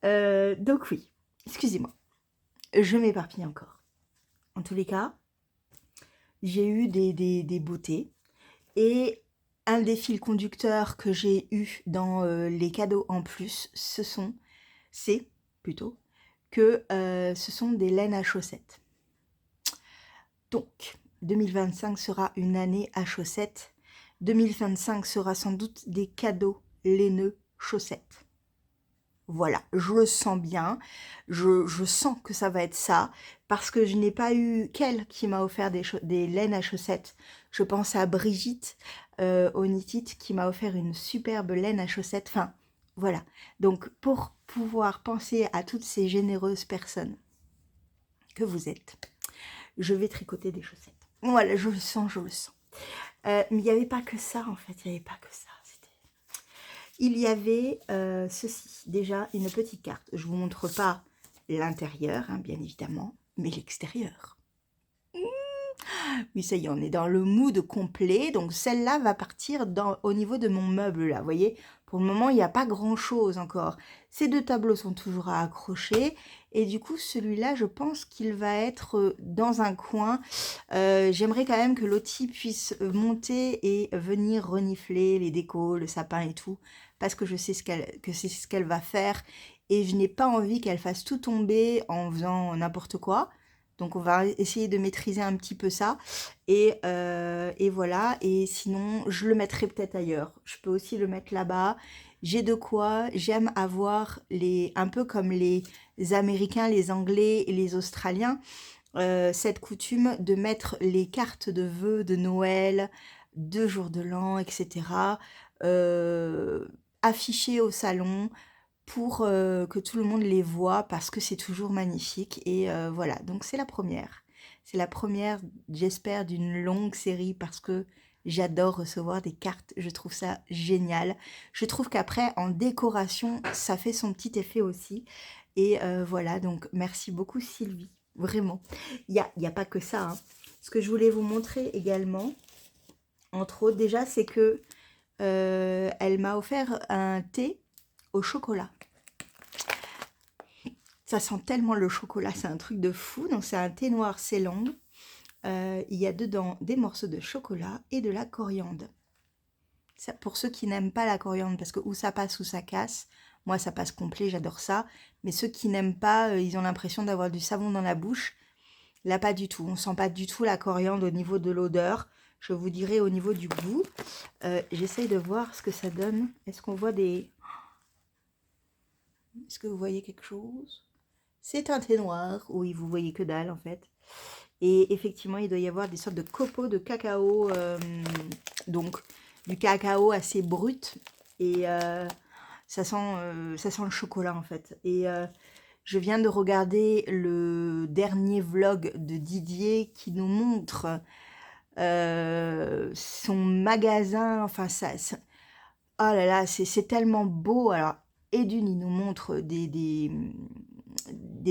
Donc oui, excusez-moi. Je m'éparpille encore. En tous les cas, j'ai eu des beautés. Et un des fils conducteurs que j'ai eu dans les cadeaux en plus, c'est plutôt que ce sont des laines à chaussettes. Donc, 2025 sera une année à chaussettes. 2025 sera sans doute des cadeaux laineux chaussettes. Voilà, je le sens bien, je sens que ça va être ça, parce que je n'ai pas eu qu'elle qui m'a offert des laines à chaussettes. Je pense à Brigitte Onitite qui m'a offert une superbe laine à chaussettes. Enfin, voilà. Donc, pour pouvoir penser à toutes ces généreuses personnes que vous êtes, je vais tricoter des chaussettes. Voilà, je le sens, je le sens. Mais il n'y avait pas que ça, en fait, il n'y avait pas que ça. Il y avait ceci, déjà une petite carte. Je ne vous montre pas l'intérieur, hein, bien évidemment, mais l'extérieur. Oui, ça y est, on est dans le mood complet. Donc celle-là va partir au niveau de mon meuble, là. Vous voyez, pour le moment, il n'y a pas grand-chose encore. Ces deux tableaux sont toujours à accrocher. Et du coup, celui-là, je pense qu'il va être dans un coin. J'aimerais quand même que Lottie puisse monter et venir renifler les décos, le sapin et tout. Parce que je sais que c'est ce qu'elle va faire. Et je n'ai pas envie qu'elle fasse tout tomber en faisant n'importe quoi. Donc on va essayer de maîtriser un petit peu ça. Et voilà. Et sinon, je le mettrai peut-être ailleurs. Je peux aussi le mettre là-bas. J'ai de quoi. J'aime avoir un peu comme les Américains, les Anglais et les Australiens, cette coutume de mettre les cartes de vœux de Noël, de jour de l'an, etc., euh, affichées au salon pour que tout le monde les voit parce que c'est toujours magnifique. Et voilà, donc c'est la première. C'est la première, j'espère, d'une longue série parce que j'adore recevoir des cartes. Je trouve ça génial. Je trouve qu'après, en décoration, ça fait son petit effet aussi. Et voilà, donc merci beaucoup Sylvie, vraiment. Il y a pas que ça, hein. Ce que je voulais vous montrer également, entre autres déjà, c'est que elle m'a offert un thé au chocolat. Ça sent tellement le chocolat, c'est un truc de fou. Donc c'est un thé noir Ceylan. Il y a dedans des morceaux de chocolat et de la coriandre. Ça, pour ceux qui n'aiment pas la coriandre, parce que ou ça passe ou ça casse. Moi, ça passe complet, j'adore ça. Mais ceux qui n'aiment pas, ils ont l'impression d'avoir du savon dans la bouche. Là, pas du tout. On sent pas du tout la coriandre au niveau de l'odeur. Je vous dirai au niveau du goût. J'essaye de voir ce que ça donne. Est-ce qu'on voit des... Est-ce que vous voyez quelque chose? C'est un thé noir. Oui, vous voyez que dalle en fait. Et effectivement, il doit y avoir des sortes de copeaux de cacao. Donc, du cacao assez brut. Et ça sent le chocolat en fait. Et je viens de regarder le dernier vlog de Didier qui nous montre son magasin. Enfin, oh là là, c'est tellement beau. Alors, Edune, il nous montre des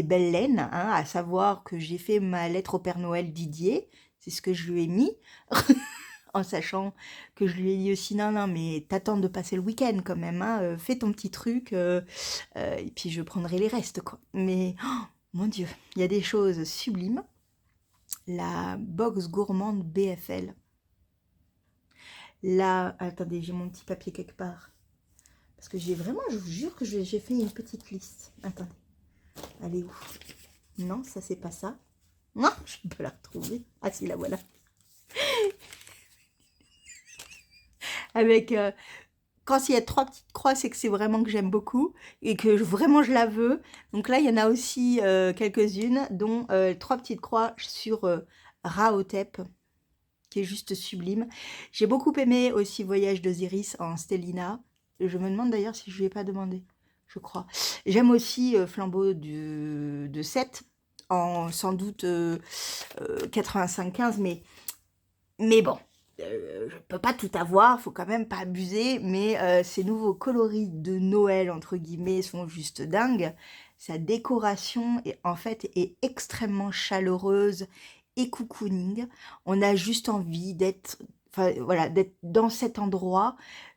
belles laines, hein, à savoir que j'ai fait ma lettre au Père Noël Didier. C'est ce que je lui ai mis. En sachant que je lui ai dit aussi, non, non, mais t'attends de passer le week-end quand même, hein, fais ton petit truc, et puis je prendrai les restes, quoi. Mais, oh, mon Dieu, il y a des choses sublimes. La box gourmande BFL. Là, attendez, j'ai mon petit papier quelque part. Parce que j'ai vraiment, je vous jure que j'ai fait une petite liste. Attendez, elle est où? Non, ça c'est pas ça. Non, je peux la retrouver. Ah si, la voilà. Avec... quand il y a 3 petites croix, c'est que c'est vraiment que j'aime beaucoup et que vraiment je la veux. Donc là, il y en a aussi quelques-unes, dont 3 petites croix sur Rahotep, qui est juste sublime. J'ai beaucoup aimé aussi Voyage d'Osiris en Stellina. Je me demande d'ailleurs si je ne lui ai pas demandé, je crois. J'aime aussi Flambeau de 7, en sans doute 85-15, mais bon, je peux pas tout avoir, faut quand même pas abuser, mais ces nouveaux coloris de Noël, entre guillemets, sont juste dingues. Sa décoration, en fait, est extrêmement chaleureuse et cocooning. On a juste envie d'être, enfin, voilà, d'être dans cet endroit,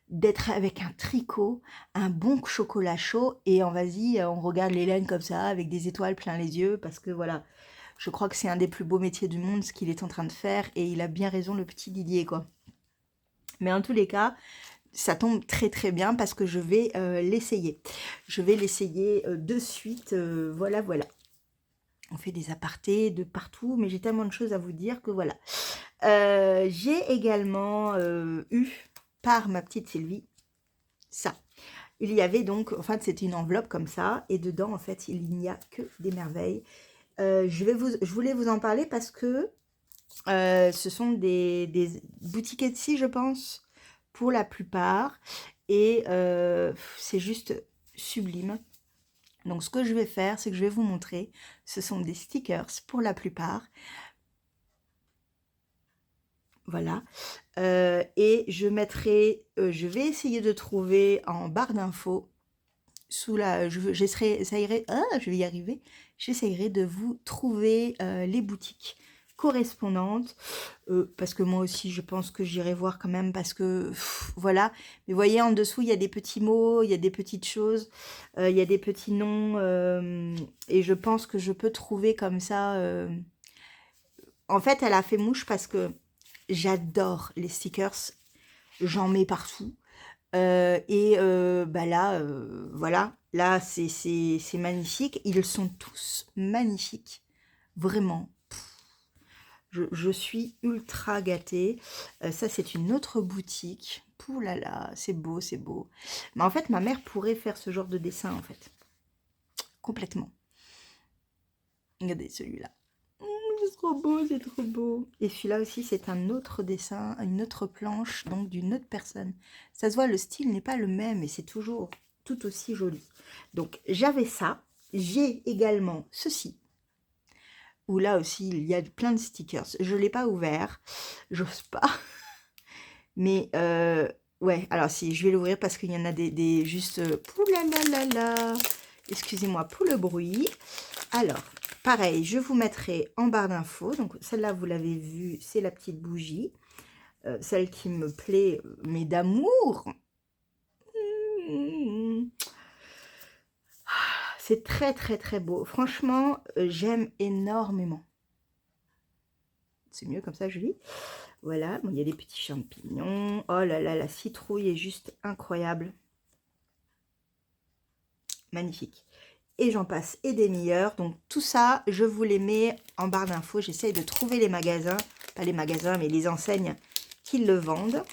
d'être avec un tricot, un bon chocolat chaud, et vas-y, on regarde les laines comme ça, avec des étoiles plein les yeux, parce que voilà, je crois que c'est un des plus beaux métiers du monde, ce qu'il est en train de faire, et il a bien raison, le petit Didier, quoi. Mais en tous les cas, ça tombe très très bien parce que je vais l'essayer. Je vais l'essayer de suite, voilà, voilà. On fait des apartés de partout, mais j'ai tellement de choses à vous dire que voilà. J'ai également eu, par ma petite Sylvie, ça. Il y avait donc, en fait, c'était une enveloppe comme ça, et dedans, en fait, il n'y a que des merveilles. Je voulais vous en parler parce que ce sont des boutiques Etsy, je pense, pour la plupart. Et c'est juste sublime. Donc, ce que je vais faire, c'est que je vais vous montrer. Ce sont des stickers pour la plupart. Voilà. Et je mettrai... je vais essayer de trouver en barre d'infos sous la, je vais y arriver, j'essayerai de vous trouver les boutiques correspondantes, parce que moi aussi je pense que j'irai voir quand même, parce que voilà, mais vous voyez en dessous il y a des petits mots, il y a des petites choses, il y a des petits noms, et je pense que je peux trouver comme ça, en fait elle a fait mouche parce que j'adore les stickers, j'en mets partout. Et bah là, voilà, là c'est magnifique. Ils sont tous magnifiques, vraiment. Je suis ultra gâtée. Ça, c'est une autre boutique. Pouh là là, c'est beau, c'est beau. Mais en fait, ma mère pourrait faire ce genre de dessin, en fait. Complètement. Regardez celui-là. C'est trop beau, c'est trop beau. Et celui-là aussi, c'est un autre dessin, une autre planche, donc d'une autre personne. Ça se voit, le style n'est pas le même et c'est toujours tout aussi joli. Donc, j'avais ça. J'ai également ceci, où là aussi, il y a plein de stickers. Je ne l'ai pas ouvert, j'ose pas. Mais, ouais, alors si, je vais l'ouvrir parce qu'il y en a des juste... Poulalala. Excusez-moi pour le bruit. Alors, pareil, je vous mettrai en barre d'infos. Donc, celle-là, vous l'avez vue, c'est la petite bougie. Celle qui me plaît, mais d'amour. C'est très, très, très beau. Franchement, j'aime énormément. C'est mieux comme ça, Julie. Voilà, bon, il y a des petits champignons. Oh là là, la citrouille est juste incroyable. Magnifique. Et j'en passe et des meilleurs. Donc tout ça, je vous les mets en barre d'infos. J'essaye de trouver les magasins, pas les magasins, mais les enseignes qui le vendent.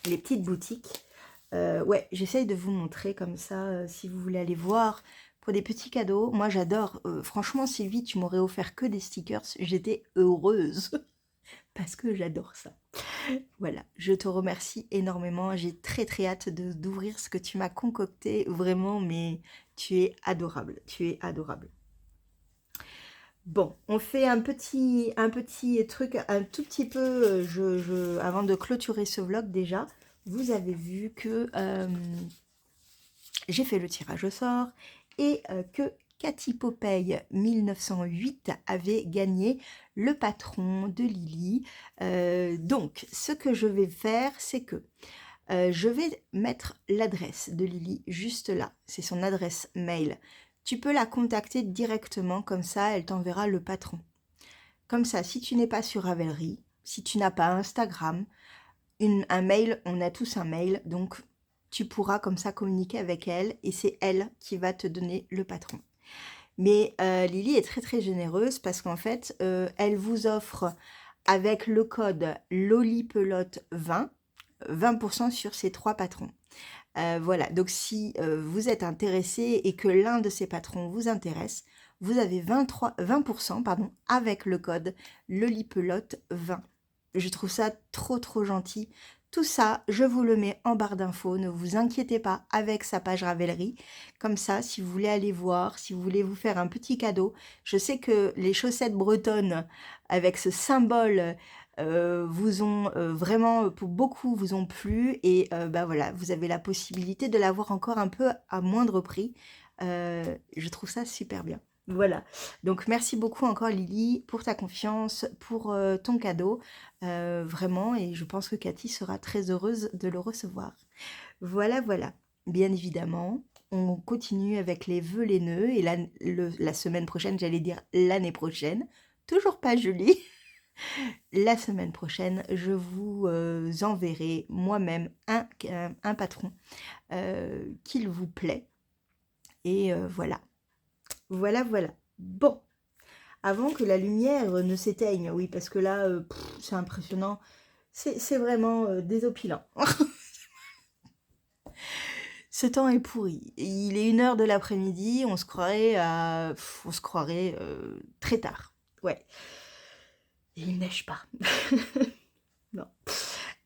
Les petites boutiques. Ouais, j'essaye de vous montrer comme ça, si vous voulez aller voir pour des petits cadeaux. Moi, j'adore. Franchement, Sylvie, tu m'aurais offert que des stickers. J'étais heureuse parce que j'adore ça. Voilà, je te remercie énormément. J'ai très très hâte d'ouvrir ce que tu m'as concocté. Vraiment, mais tu es adorable. Tu es adorable. Bon, on fait un petit truc, un tout petit peu, avant de clôturer ce vlog déjà. Vous avez vu que j'ai fait le tirage au sort et que Cathy Popeye 1908 avait gagné le patron de Lily. Donc, ce que je vais faire, c'est que je vais mettre l'adresse de Lily juste là. C'est son adresse mail. Tu peux la contacter directement, comme ça, elle t'enverra le patron. Comme ça, si tu n'es pas sur Ravelry, si tu n'as pas Instagram, un mail, on a tous un mail, donc tu pourras comme ça communiquer avec elle et c'est elle qui va te donner le patron. Mais Lily est très très généreuse parce qu'en fait, elle vous offre avec le code LOLIPELOTE20, 20% sur ces 3 patrons. Voilà, donc si vous êtes intéressé et que l'un de ces patrons vous intéresse, vous avez 20% pardon, avec le code LOLIPELOTE20. Je trouve ça trop trop gentil. Tout ça, je vous le mets en barre d'infos. Ne vous inquiétez pas avec sa page Ravelry. Comme ça, si vous voulez aller voir, si vous voulez vous faire un petit cadeau. Je sais que les chaussettes bretonnes avec ce symbole vous ont vraiment, pour beaucoup, vous ont plu. Et bah voilà, vous avez la possibilité de l'avoir encore un peu à moindre prix. Je trouve ça super bien. Voilà, donc merci beaucoup encore Lily pour ta confiance, pour ton cadeau, vraiment, et je pense que Cathy sera très heureuse de le recevoir. Voilà, voilà. Bien évidemment, on continue avec les vœux, les nœuds, et la semaine prochaine, j'allais dire l'année prochaine, toujours pas Julie. La semaine prochaine, je vous enverrai moi-même un patron qu'il vous plaît, et voilà. Voilà, voilà. Bon, avant que la lumière ne s'éteigne, oui, parce que là, c'est impressionnant. C'est vraiment désopilant. Ce temps est pourri. Il est 1h de l'après-midi, on se croirait très tard. Ouais. Et il neige pas. Non.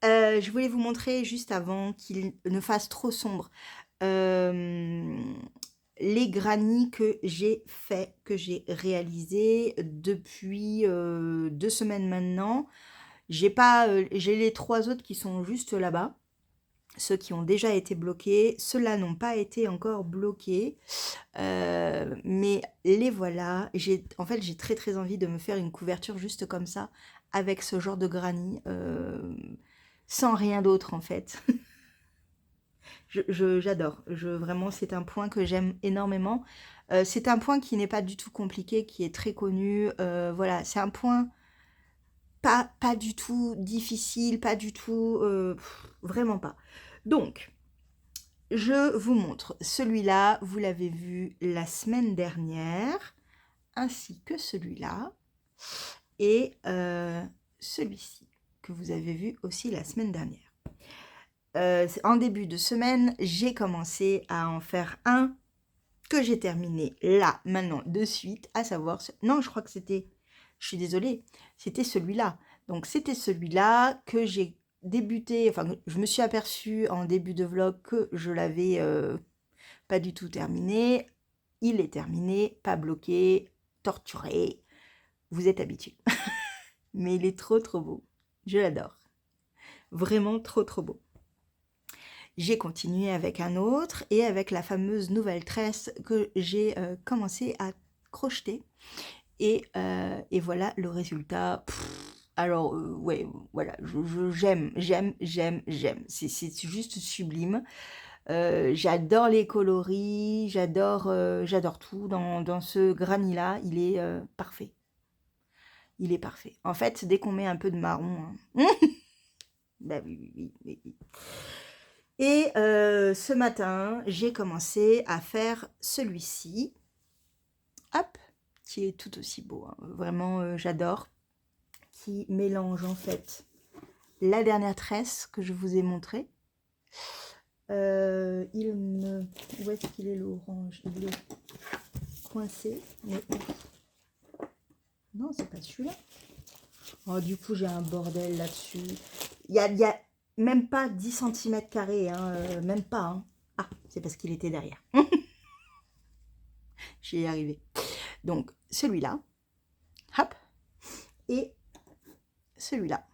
Je voulais vous montrer juste avant qu'il ne fasse trop sombre. Les granits que j'ai fait, que j'ai réalisé depuis 2 semaines maintenant. J'ai les 3 autres qui sont juste là-bas. Ceux qui ont déjà été bloqués. Ceux-là n'ont pas été encore bloqués. Mais les voilà. En fait, j'ai très très envie de me faire une couverture juste comme ça, avec ce genre de granit. Sans rien d'autre en fait. J'adore. Vraiment, c'est un point que j'aime énormément. C'est un point qui n'est pas du tout compliqué, qui est très connu. Voilà, c'est un point pas du tout difficile, pas du tout... vraiment pas. Donc, je vous montre. Celui-là, vous l'avez vu la semaine dernière, ainsi que celui-là. et celui-ci que vous avez vu aussi la semaine dernière. En début de semaine, j'ai commencé à en faire un que j'ai terminé là, maintenant, de suite, à savoir... Non, je crois que c'était... Je suis désolée, c'était celui-là. Donc, c'était celui-là que j'ai débuté... Enfin, je me suis aperçue en début de vlog que je l'avais pas du tout terminé. Il est terminé, pas bloqué, torturé. Vous êtes habitués. Mais il est trop, trop beau. Je l'adore. Vraiment trop, trop beau. J'ai continué avec un autre et avec la fameuse nouvelle tresse que j'ai commencé à crocheter. Et voilà le résultat. Alors, ouais, voilà, j'aime. C'est juste sublime. J'adore les coloris, j'adore tout dans ce granit-là. Il est parfait. Il est parfait. En fait, dès qu'on met un peu de marron... Hein, bah oui. Et ce matin, j'ai commencé à faire celui-ci, hop, qui est tout aussi beau, hein. Vraiment, j'adore, qui mélange en fait la dernière tresse que je vous ai montrée. Où est-ce qu'il est l'orange? Il est coincé, mais non, c'est pas celui-là. Oh, du coup, j'ai un bordel là-dessus. Il y a même pas 10 cm², hein, même pas. Hein. Ah, c'est parce qu'il était derrière. J'y ai arrivé. Donc, celui-là, hop, et celui-là.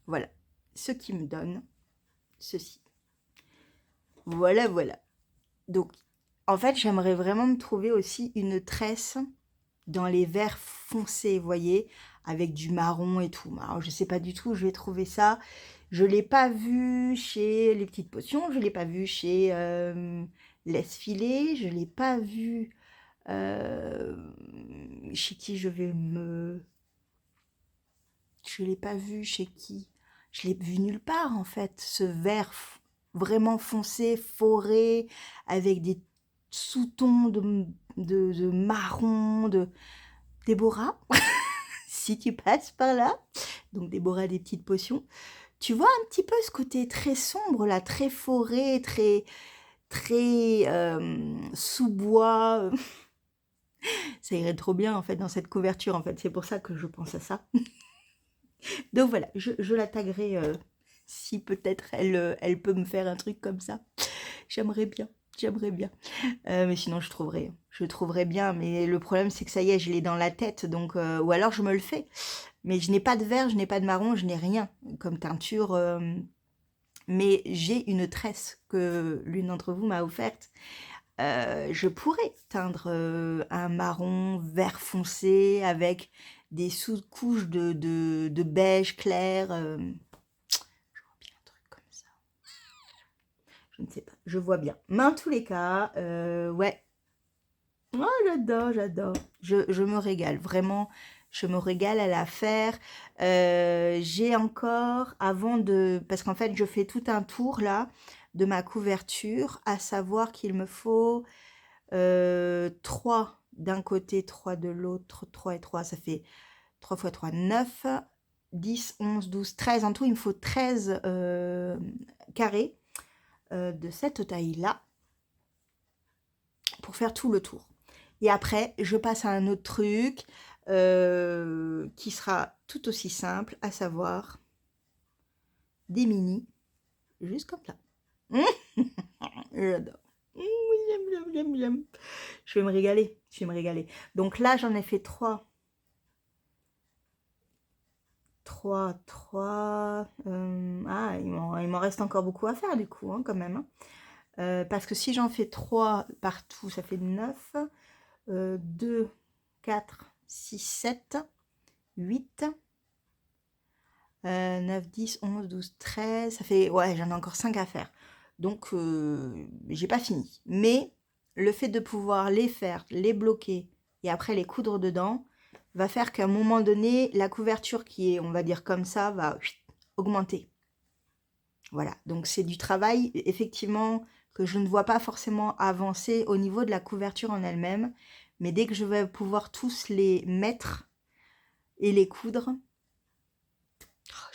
Voilà, ce qui me donne ceci. Voilà. Donc, en fait, j'aimerais vraiment me trouver aussi une tresse dans les verts foncés, vous voyez, avec du marron et tout. Alors, je sais pas du tout où je vais trouver ça. Je l'ai pas vu chez Les Petites Potions, je l'ai pas vu chez Laisse Filer, je l'ai pas vu chez qui je l'ai pas vu chez qui. Je l'ai vu nulle part en fait, ce vert vraiment foncé, forêt, avec des sous-tons de marron, de Déborah, si tu passes par là, donc Déborah des Petites Potions, tu vois un petit peu ce côté très sombre là, très forêt, très sous-bois. Ça irait trop bien en fait dans cette couverture, en fait, c'est pour ça que je pense à ça. Donc voilà, je la taguerai si peut-être elle peut me faire un truc comme ça. J'aimerais bien. Mais sinon, je trouverais bien. Mais le problème, c'est que ça y est, je l'ai dans la tête. Donc, ou alors, je me le fais. Mais je n'ai pas de vert, je n'ai pas de marron, je n'ai rien comme teinture. Mais j'ai une tresse que l'une d'entre vous m'a offerte. Je pourrais teindre un marron vert foncé avec des sous-couches de beige clair. Je vois bien un truc comme ça. Je ne sais pas, je vois bien. Mais en tous les cas, ouais. Oh, j'adore. Je me régale, vraiment. Je me régale à la faire. J'ai encore, parce qu'en fait, je fais tout un tour là de ma couverture, à savoir qu'il me faut 3 d'un côté, 3 de l'autre, 3 et 3, ça fait 3 x 3, 9, 10, 11, 12, 13. En tout, il me faut 13 carrés de cette taille-là pour faire tout le tour. Et après, je passe à un autre truc qui sera tout aussi simple, à savoir des mini, juste comme ça. J'adore. J'aime. Je vais me régaler. Donc là, j'en ai fait 3. 3. Il m'en reste encore beaucoup à faire du coup, hein, quand même. Hein. Parce que si j'en fais 3 partout, ça fait 9. 2, 4, 6, 7, 8, 9, 10, 11, 12, 13. Ça fait... Ouais, j'en ai encore 5 à faire. Donc, j'ai pas fini. Mais le fait de pouvoir les faire, les bloquer et après les coudre dedans, va faire qu'à un moment donné, la couverture qui est, on va dire comme ça, va augmenter. Voilà, donc c'est du travail, effectivement, que je ne vois pas forcément avancer au niveau de la couverture en elle-même, mais dès que je vais pouvoir tous les mettre, et les coudre. Oh,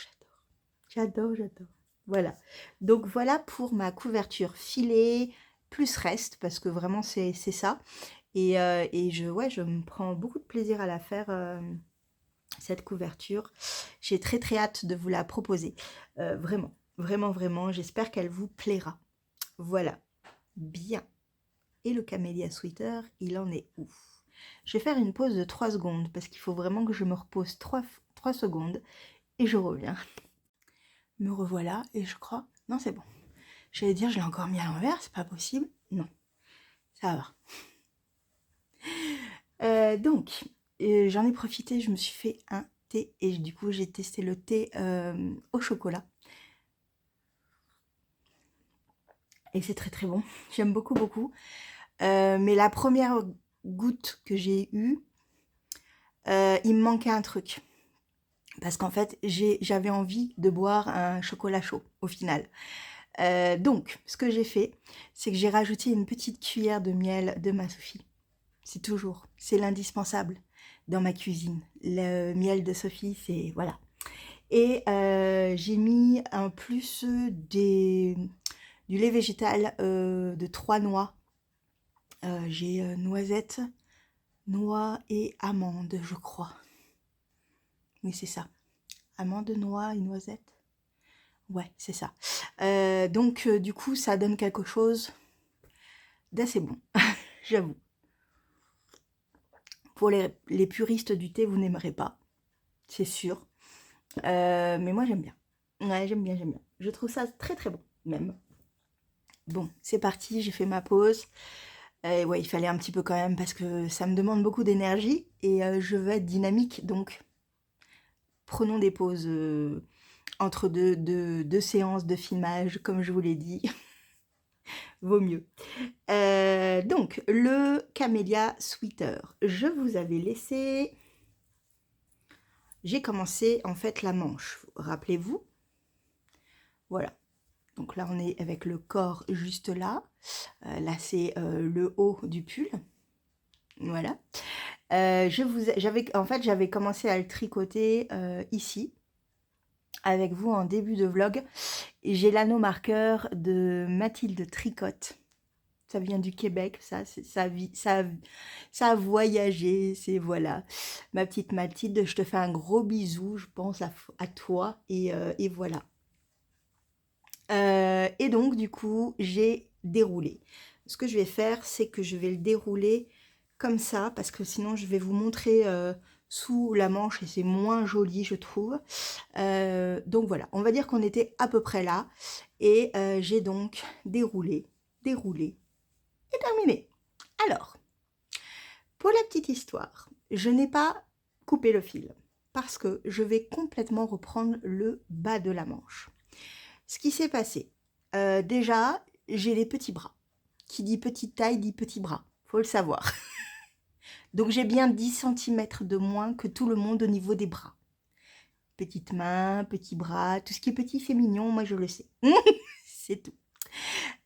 j'adore, j'adore. Voilà. Donc voilà pour ma couverture filet plus reste, parce que vraiment c'est ça. Et ouais, je me prends beaucoup de plaisir à la faire, cette couverture. J'ai très très hâte de vous la proposer. Vraiment, vraiment, vraiment, j'espère qu'elle vous plaira. Voilà, bien. Et le camélia sweater, il en est où? Je vais faire une pause de 3 secondes, parce qu'il faut vraiment que je me repose 3 secondes, et je reviens. Me revoilà, et je crois... Non, c'est bon. J'allais dire, je l'ai encore mis à l'envers, c'est pas possible. Non, ça va. Donc, j'en ai profité, je me suis fait un thé, et du coup, j'ai testé le thé au chocolat. Et c'est très très bon, j'aime beaucoup beaucoup. Mais la première goutte que j'ai eue, il me manquait un truc. Parce qu'en fait, j'avais envie de boire un chocolat chaud, au final. Donc, ce que j'ai fait, c'est que j'ai rajouté une petite cuillère de miel de ma Sophie. C'est l'indispensable dans ma cuisine. Le miel de Sophie, c'est... Voilà. Et j'ai mis en plus du lait végétal de 3 noix. J'ai noisette, noix et amande, je crois. Oui, c'est ça. Amande, noix et noisette. Ouais, c'est ça. Donc, du coup, ça donne quelque chose d'assez bon, j'avoue. Pour les puristes du thé, vous n'aimerez pas, c'est sûr. Mais moi, j'aime bien. Ouais, j'aime bien, j'aime bien. Je trouve ça très très bon, même. Bon, c'est parti, j'ai fait ma pause. Ouais, il fallait un petit peu quand même parce que ça me demande beaucoup d'énergie et je veux être dynamique, donc prenons des pauses entre deux séances de filmage, comme je vous l'ai dit. Vaut mieux. Donc, le camélia sweater. Je vous avais laissé... J'ai commencé en fait la manche, rappelez-vous. Voilà. Donc là, on est avec le corps juste là. Là, c'est le haut du pull. Voilà. J'avais commencé à le tricoter ici, avec vous en début de vlog. Et j'ai l'anneau marqueur de Mathilde Tricote. Ça vient du Québec, ça a voyagé, c'est voilà. Ma petite Mathilde, je te fais un gros bisou, je pense à toi, et voilà. Et donc, du coup, j'ai déroulé. Ce que je vais faire, c'est que je vais le dérouler comme ça, parce que sinon, je vais vous montrer sous la manche, et c'est moins joli, je trouve. Donc voilà, on va dire qu'on était à peu près là, et j'ai donc déroulé, et terminé. Alors, pour la petite histoire, je n'ai pas coupé le fil, parce que je vais complètement reprendre le bas de la manche. Ce qui s'est passé, déjà, j'ai les petits bras. Qui dit petite taille dit petit bras, faut le savoir. Donc j'ai bien 10 cm de moins que tout le monde au niveau des bras. Petite main, petit bras, tout ce qui est petit fait mignon, moi je le sais. C'est tout.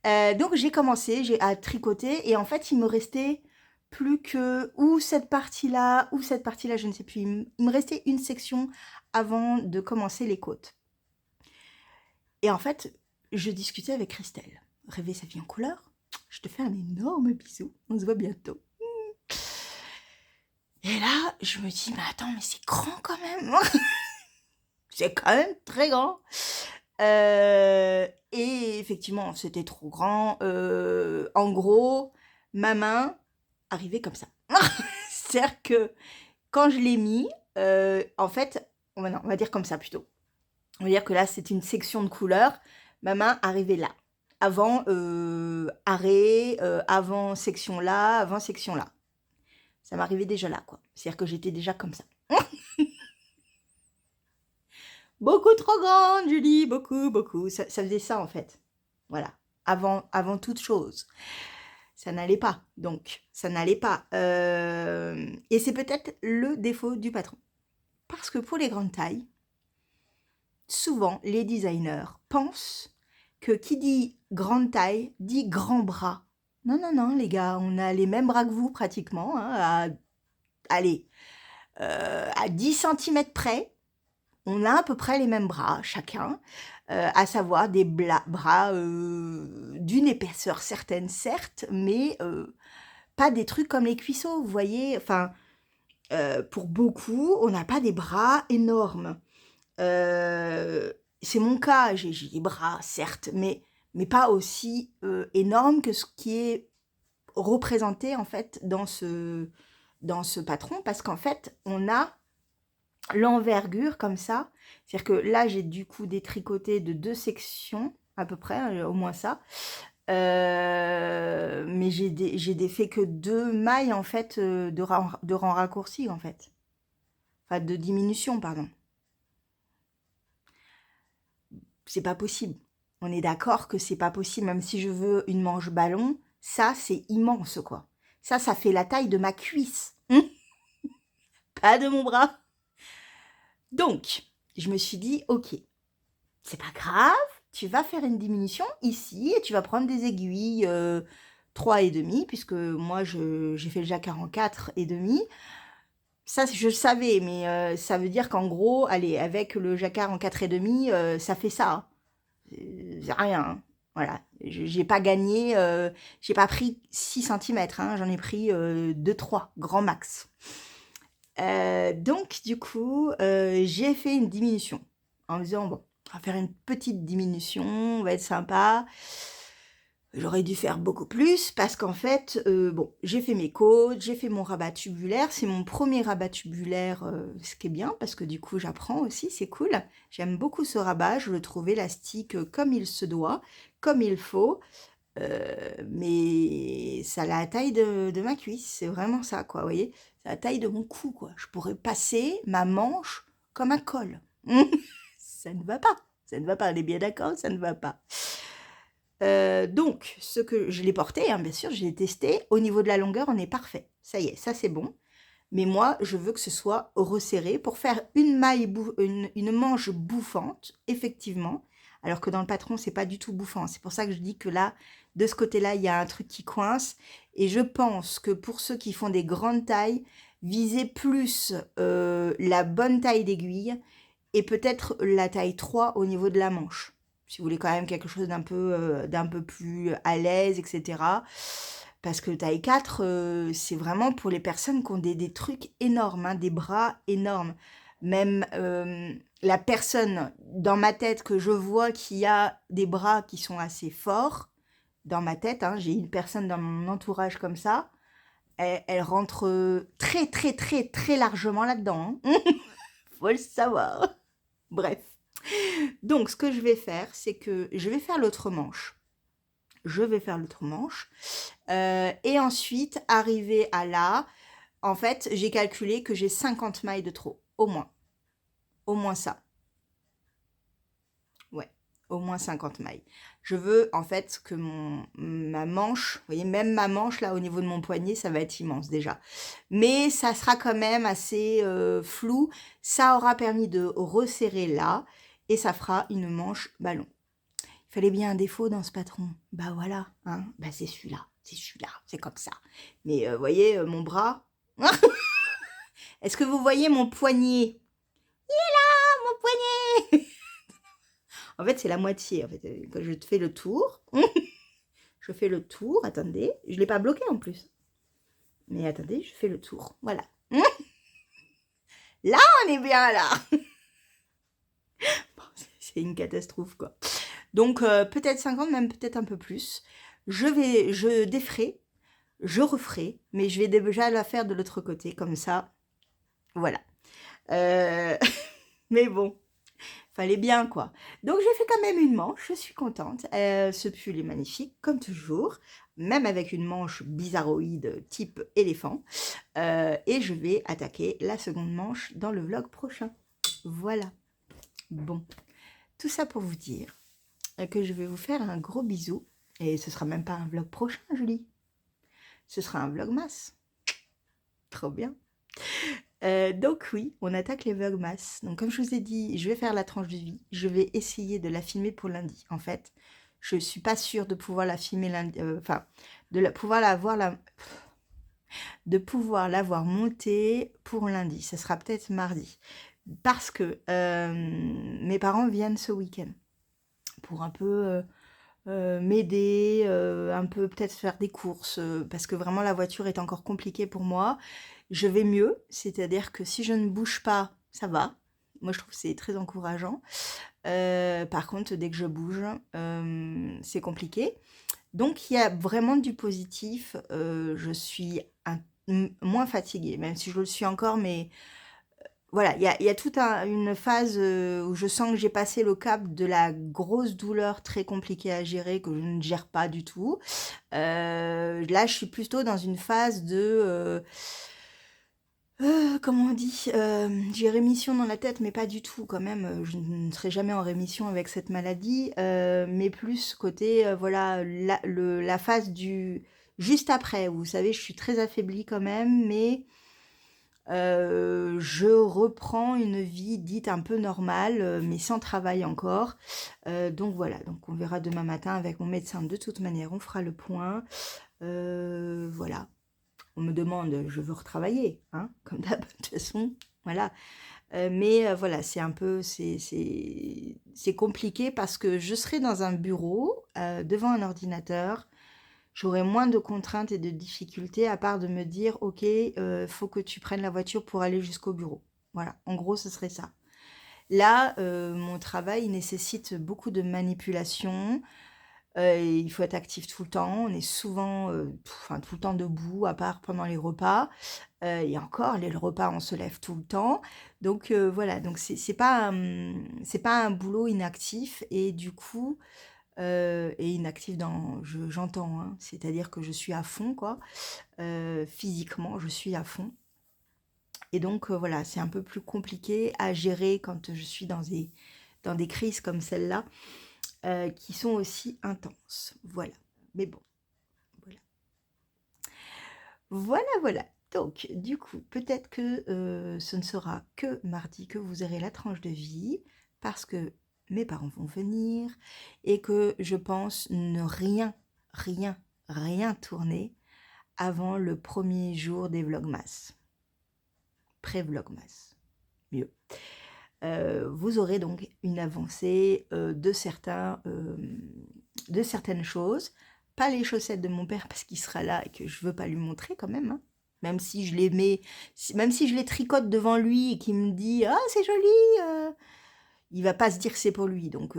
Donc j'ai commencé à tricoter et en fait il me restait plus que ou cette partie-là, je ne sais plus. Il me restait une section avant de commencer les côtes. Et en fait, je discutais avec Christelle. Rêver sa vie en couleur. Je te fais un énorme bisou. On se voit bientôt. Et là, je me dis, mais attends, mais c'est grand quand même. C'est quand même très grand. Et effectivement, c'était trop grand. En gros, ma main arrivait comme ça. C'est-à-dire que quand je l'ai mis, en fait, on va dire comme ça plutôt. On va dire que là, c'est une section de couleur. Ma main arrivait là. Avant arrêt, avant section là, avant section là. Ça m'arrivait déjà là, quoi. C'est-à-dire que j'étais déjà comme ça. Beaucoup trop grande, Julie, beaucoup, beaucoup. Ça faisait ça, en fait. Voilà. Avant toute chose. Ça n'allait pas, donc. Ça n'allait pas. Et c'est peut-être le défaut du patron. Parce que pour les grandes tailles, souvent, les designers pensent que qui dit grande taille dit grand bras. Non, non, non, les gars, on a les mêmes bras que vous pratiquement. Hein, allez, à 10 centimètres près, on a à peu près les mêmes bras chacun, à savoir des bras d'une épaisseur certaine, certes, mais pas des trucs comme les cuisseaux, vous voyez. Enfin, pour beaucoup, on n'a pas des bras énormes. C'est mon cas, j'ai des bras, certes, mais pas aussi énormes que ce qui est représenté en fait dans ce patron, parce qu'en fait, on a l'envergure comme ça. C'est-à-dire que là, j'ai du coup détricoté de 2 sections, à peu près, au moins ça. Mais j'ai fait que 2 mailles, en fait, de rang raccourci, en fait. Enfin, de diminution, pardon. C'est pas possible. On est d'accord que c'est pas possible, même si je veux une manche ballon, ça, c'est immense, quoi. Ça fait la taille de ma cuisse. Pas de mon bras. Donc, je me suis dit, ok, c'est pas grave, tu vas faire une diminution ici et tu vas prendre des aiguilles 3,5, puisque moi j'ai fait le jacquard en 4,5. Ça, je le savais, mais ça veut dire qu'en gros, allez, avec le jacquard en 4,5, ça fait ça, hein. C'est rien, hein. Voilà, j'ai pas gagné, j'ai pas pris 6 centimètres, hein, j'en ai pris 2-3, grand max. Donc, du coup, j'ai fait une diminution en me disant, bon, on va faire une petite diminution, on va être sympa. J'aurais dû faire beaucoup plus parce qu'en fait, bon, j'ai fait mes côtes, j'ai fait mon rabat tubulaire. C'est mon premier rabat tubulaire, ce qui est bien parce que du coup, j'apprends aussi, c'est cool. J'aime beaucoup ce rabat, je le trouve élastique comme il se doit, comme il faut. Mais ça a la taille de ma cuisse, c'est vraiment ça, quoi, vous voyez? C'est la taille de mon cou, quoi. Je pourrais passer ma manche comme un col. Ça ne va pas, ça ne va pas, on est bien d'accord, ça ne va pas. Donc, ce que je l'ai porté, hein, bien sûr, je l'ai testé. Au niveau de la longueur, on est parfait. Ça y est, ça c'est bon. Mais moi, je veux que ce soit resserré pour faire une maille, une manche bouffante, effectivement. Alors que dans le patron, c'est pas du tout bouffant. C'est pour ça que je dis que là, de ce côté-là, il y a un truc qui coince. Et je pense que pour ceux qui font des grandes tailles, visez plus la bonne taille d'aiguille et peut-être la taille 3 au niveau de la manche. Si vous voulez quand même quelque chose d'un peu plus à l'aise, etc. Parce que taille 4, c'est vraiment pour les personnes qui ont des trucs énormes, hein, des bras énormes. Même la personne dans ma tête que je vois qui a des bras qui sont assez forts, dans ma tête, hein, j'ai une personne dans mon entourage comme ça, elle rentre très très très très largement là-dedans, hein. Faut le savoir. Bref. Donc, ce que je vais faire, c'est que je vais faire l'autre manche. Je vais faire l'autre manche. Et ensuite, arriver à là, en fait, j'ai calculé que j'ai 50 mailles de trop. Au moins. Au moins ça. Ouais. Au moins 50 mailles. Je veux, en fait, que ma manche, vous voyez, même ma manche, là, au niveau de mon poignet, ça va être immense, déjà. Mais ça sera quand même assez flou. Ça aura permis de resserrer là. Et ça fera une manche ballon. Il fallait bien un défaut dans ce patron. Bah voilà, hein. Bah c'est celui-là, c'est comme ça. Mais vous voyez, mon bras. Est-ce que vous voyez mon poignet? Mon poignet. En fait, c'est la moitié. En fait, quand je te fais le tour, je fais le tour. Attendez, je l'ai pas bloqué en plus. Mais attendez, je fais le tour. Voilà. Là, on est bien là. Bon, c'est une catastrophe, quoi. Donc, peut-être 50, même peut-être un peu plus. Je déferai, je referai, mais je vais déjà la faire de l'autre côté, comme ça. Voilà. Mais bon, fallait bien, quoi. Donc, j'ai fait quand même une manche, je suis contente. Ce pull est magnifique, comme toujours, même avec une manche bizarroïde type éléphant. Et je vais attaquer la seconde manche dans le vlog prochain. Voilà. Bon, tout ça pour vous dire que je vais vous faire un gros bisou. Et ce sera même pas un vlog prochain, Julie. Ce sera un vlogmas. Trop bien. Donc oui, on attaque les vlogmas. Donc comme je vous ai dit, je vais faire la tranche de vie. Je vais essayer de la filmer pour lundi. En fait, je suis pas sûre de pouvoir la filmer lundi. Enfin, pouvoir la voir la... de pouvoir l'avoir montée pour lundi. Ce sera peut-être mardi. Parce que mes parents viennent ce week-end pour un peu m'aider, un peu peut-être faire des courses, parce que vraiment la voiture est encore compliquée pour moi. Je vais mieux, c'est-à-dire que si je ne bouge pas, ça va. Moi, je trouve que c'est très encourageant. Par contre, dès que je bouge, c'est compliqué. Donc, il y a vraiment du positif. Je suis moins fatiguée, même si je le suis encore, mais voilà, il y a toute une phase où je sens que j'ai passé le cap de la grosse douleur très compliquée à gérer, que je ne gère pas du tout. Là, je suis plutôt dans une phase de... comment on dit? J'ai rémission dans la tête, mais pas du tout quand même. Je ne serai jamais en rémission avec cette maladie, mais plus côté, voilà, la phase du juste après. Vous savez, je suis très affaiblie quand même, mais je reprends une vie dite un peu normale, mais sans travail encore. Donc voilà, donc on verra demain matin avec mon médecin. De toute manière, on fera le point. Voilà. On me demande, je veux retravailler, hein, comme d'hab, de toute façon, voilà. Mais voilà, c'est un peu, c'est compliqué parce que je serai dans un bureau, devant un ordinateur, j'aurai moins de contraintes et de difficultés à part de me dire, ok, faut que tu prennes la voiture pour aller jusqu'au bureau. Voilà, en gros, ce serait ça. Là, mon travail nécessite beaucoup de manipulation, il faut être actif tout le temps. On est souvent, enfin, tout le temps debout, à part pendant les repas. Et encore, les repas, on se lève tout le temps. Donc voilà, donc c'est pas un boulot inactif. Et du coup, et inactif dans, j'entends, hein, c'est-à-dire que je suis à fond, quoi. Physiquement, je suis à fond. Et donc voilà, c'est un peu plus compliqué à gérer quand je suis dans des crises comme celle-là qui sont aussi intenses. Voilà. Mais bon, voilà. Voilà, voilà. Donc, du coup, peut-être que ce ne sera que mardi que vous aurez la tranche de vie, parce que mes parents vont venir, et que je pense ne rien tourner avant le premier jour des Vlogmas. Pré-Vlogmas. Mieux. Vous aurez donc une avancée de certaines choses. Pas les chaussettes de mon père parce qu'il sera là et que je veux pas lui montrer quand même, hein. Même si je les mets, même si je les tricote devant lui et qu'il me dit ah c'est joli, il va pas se dire que c'est pour lui. Donc,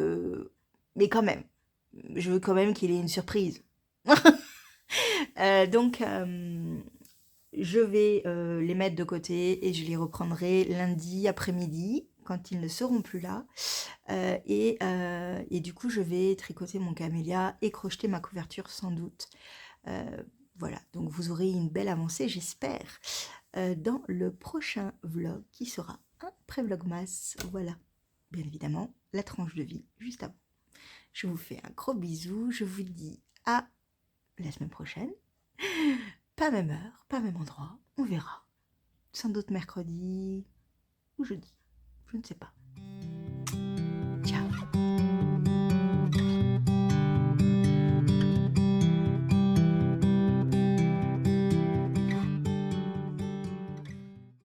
mais quand même, je veux quand même qu'il ait une surprise. Donc, je vais les mettre de côté et je les reprendrai lundi après-midi quand ils ne seront plus là. Et du coup, je vais tricoter mon camélia et crocheter ma couverture sans doute. Voilà, donc vous aurez une belle avancée, j'espère, dans le prochain vlog qui sera un pré-vlogmas. Voilà, bien évidemment, la tranche de vie juste avant. Je vous fais un gros bisou, je vous dis à la semaine prochaine. Pas même heure, pas même endroit, on verra. Sans doute mercredi ou jeudi, je ne sais pas.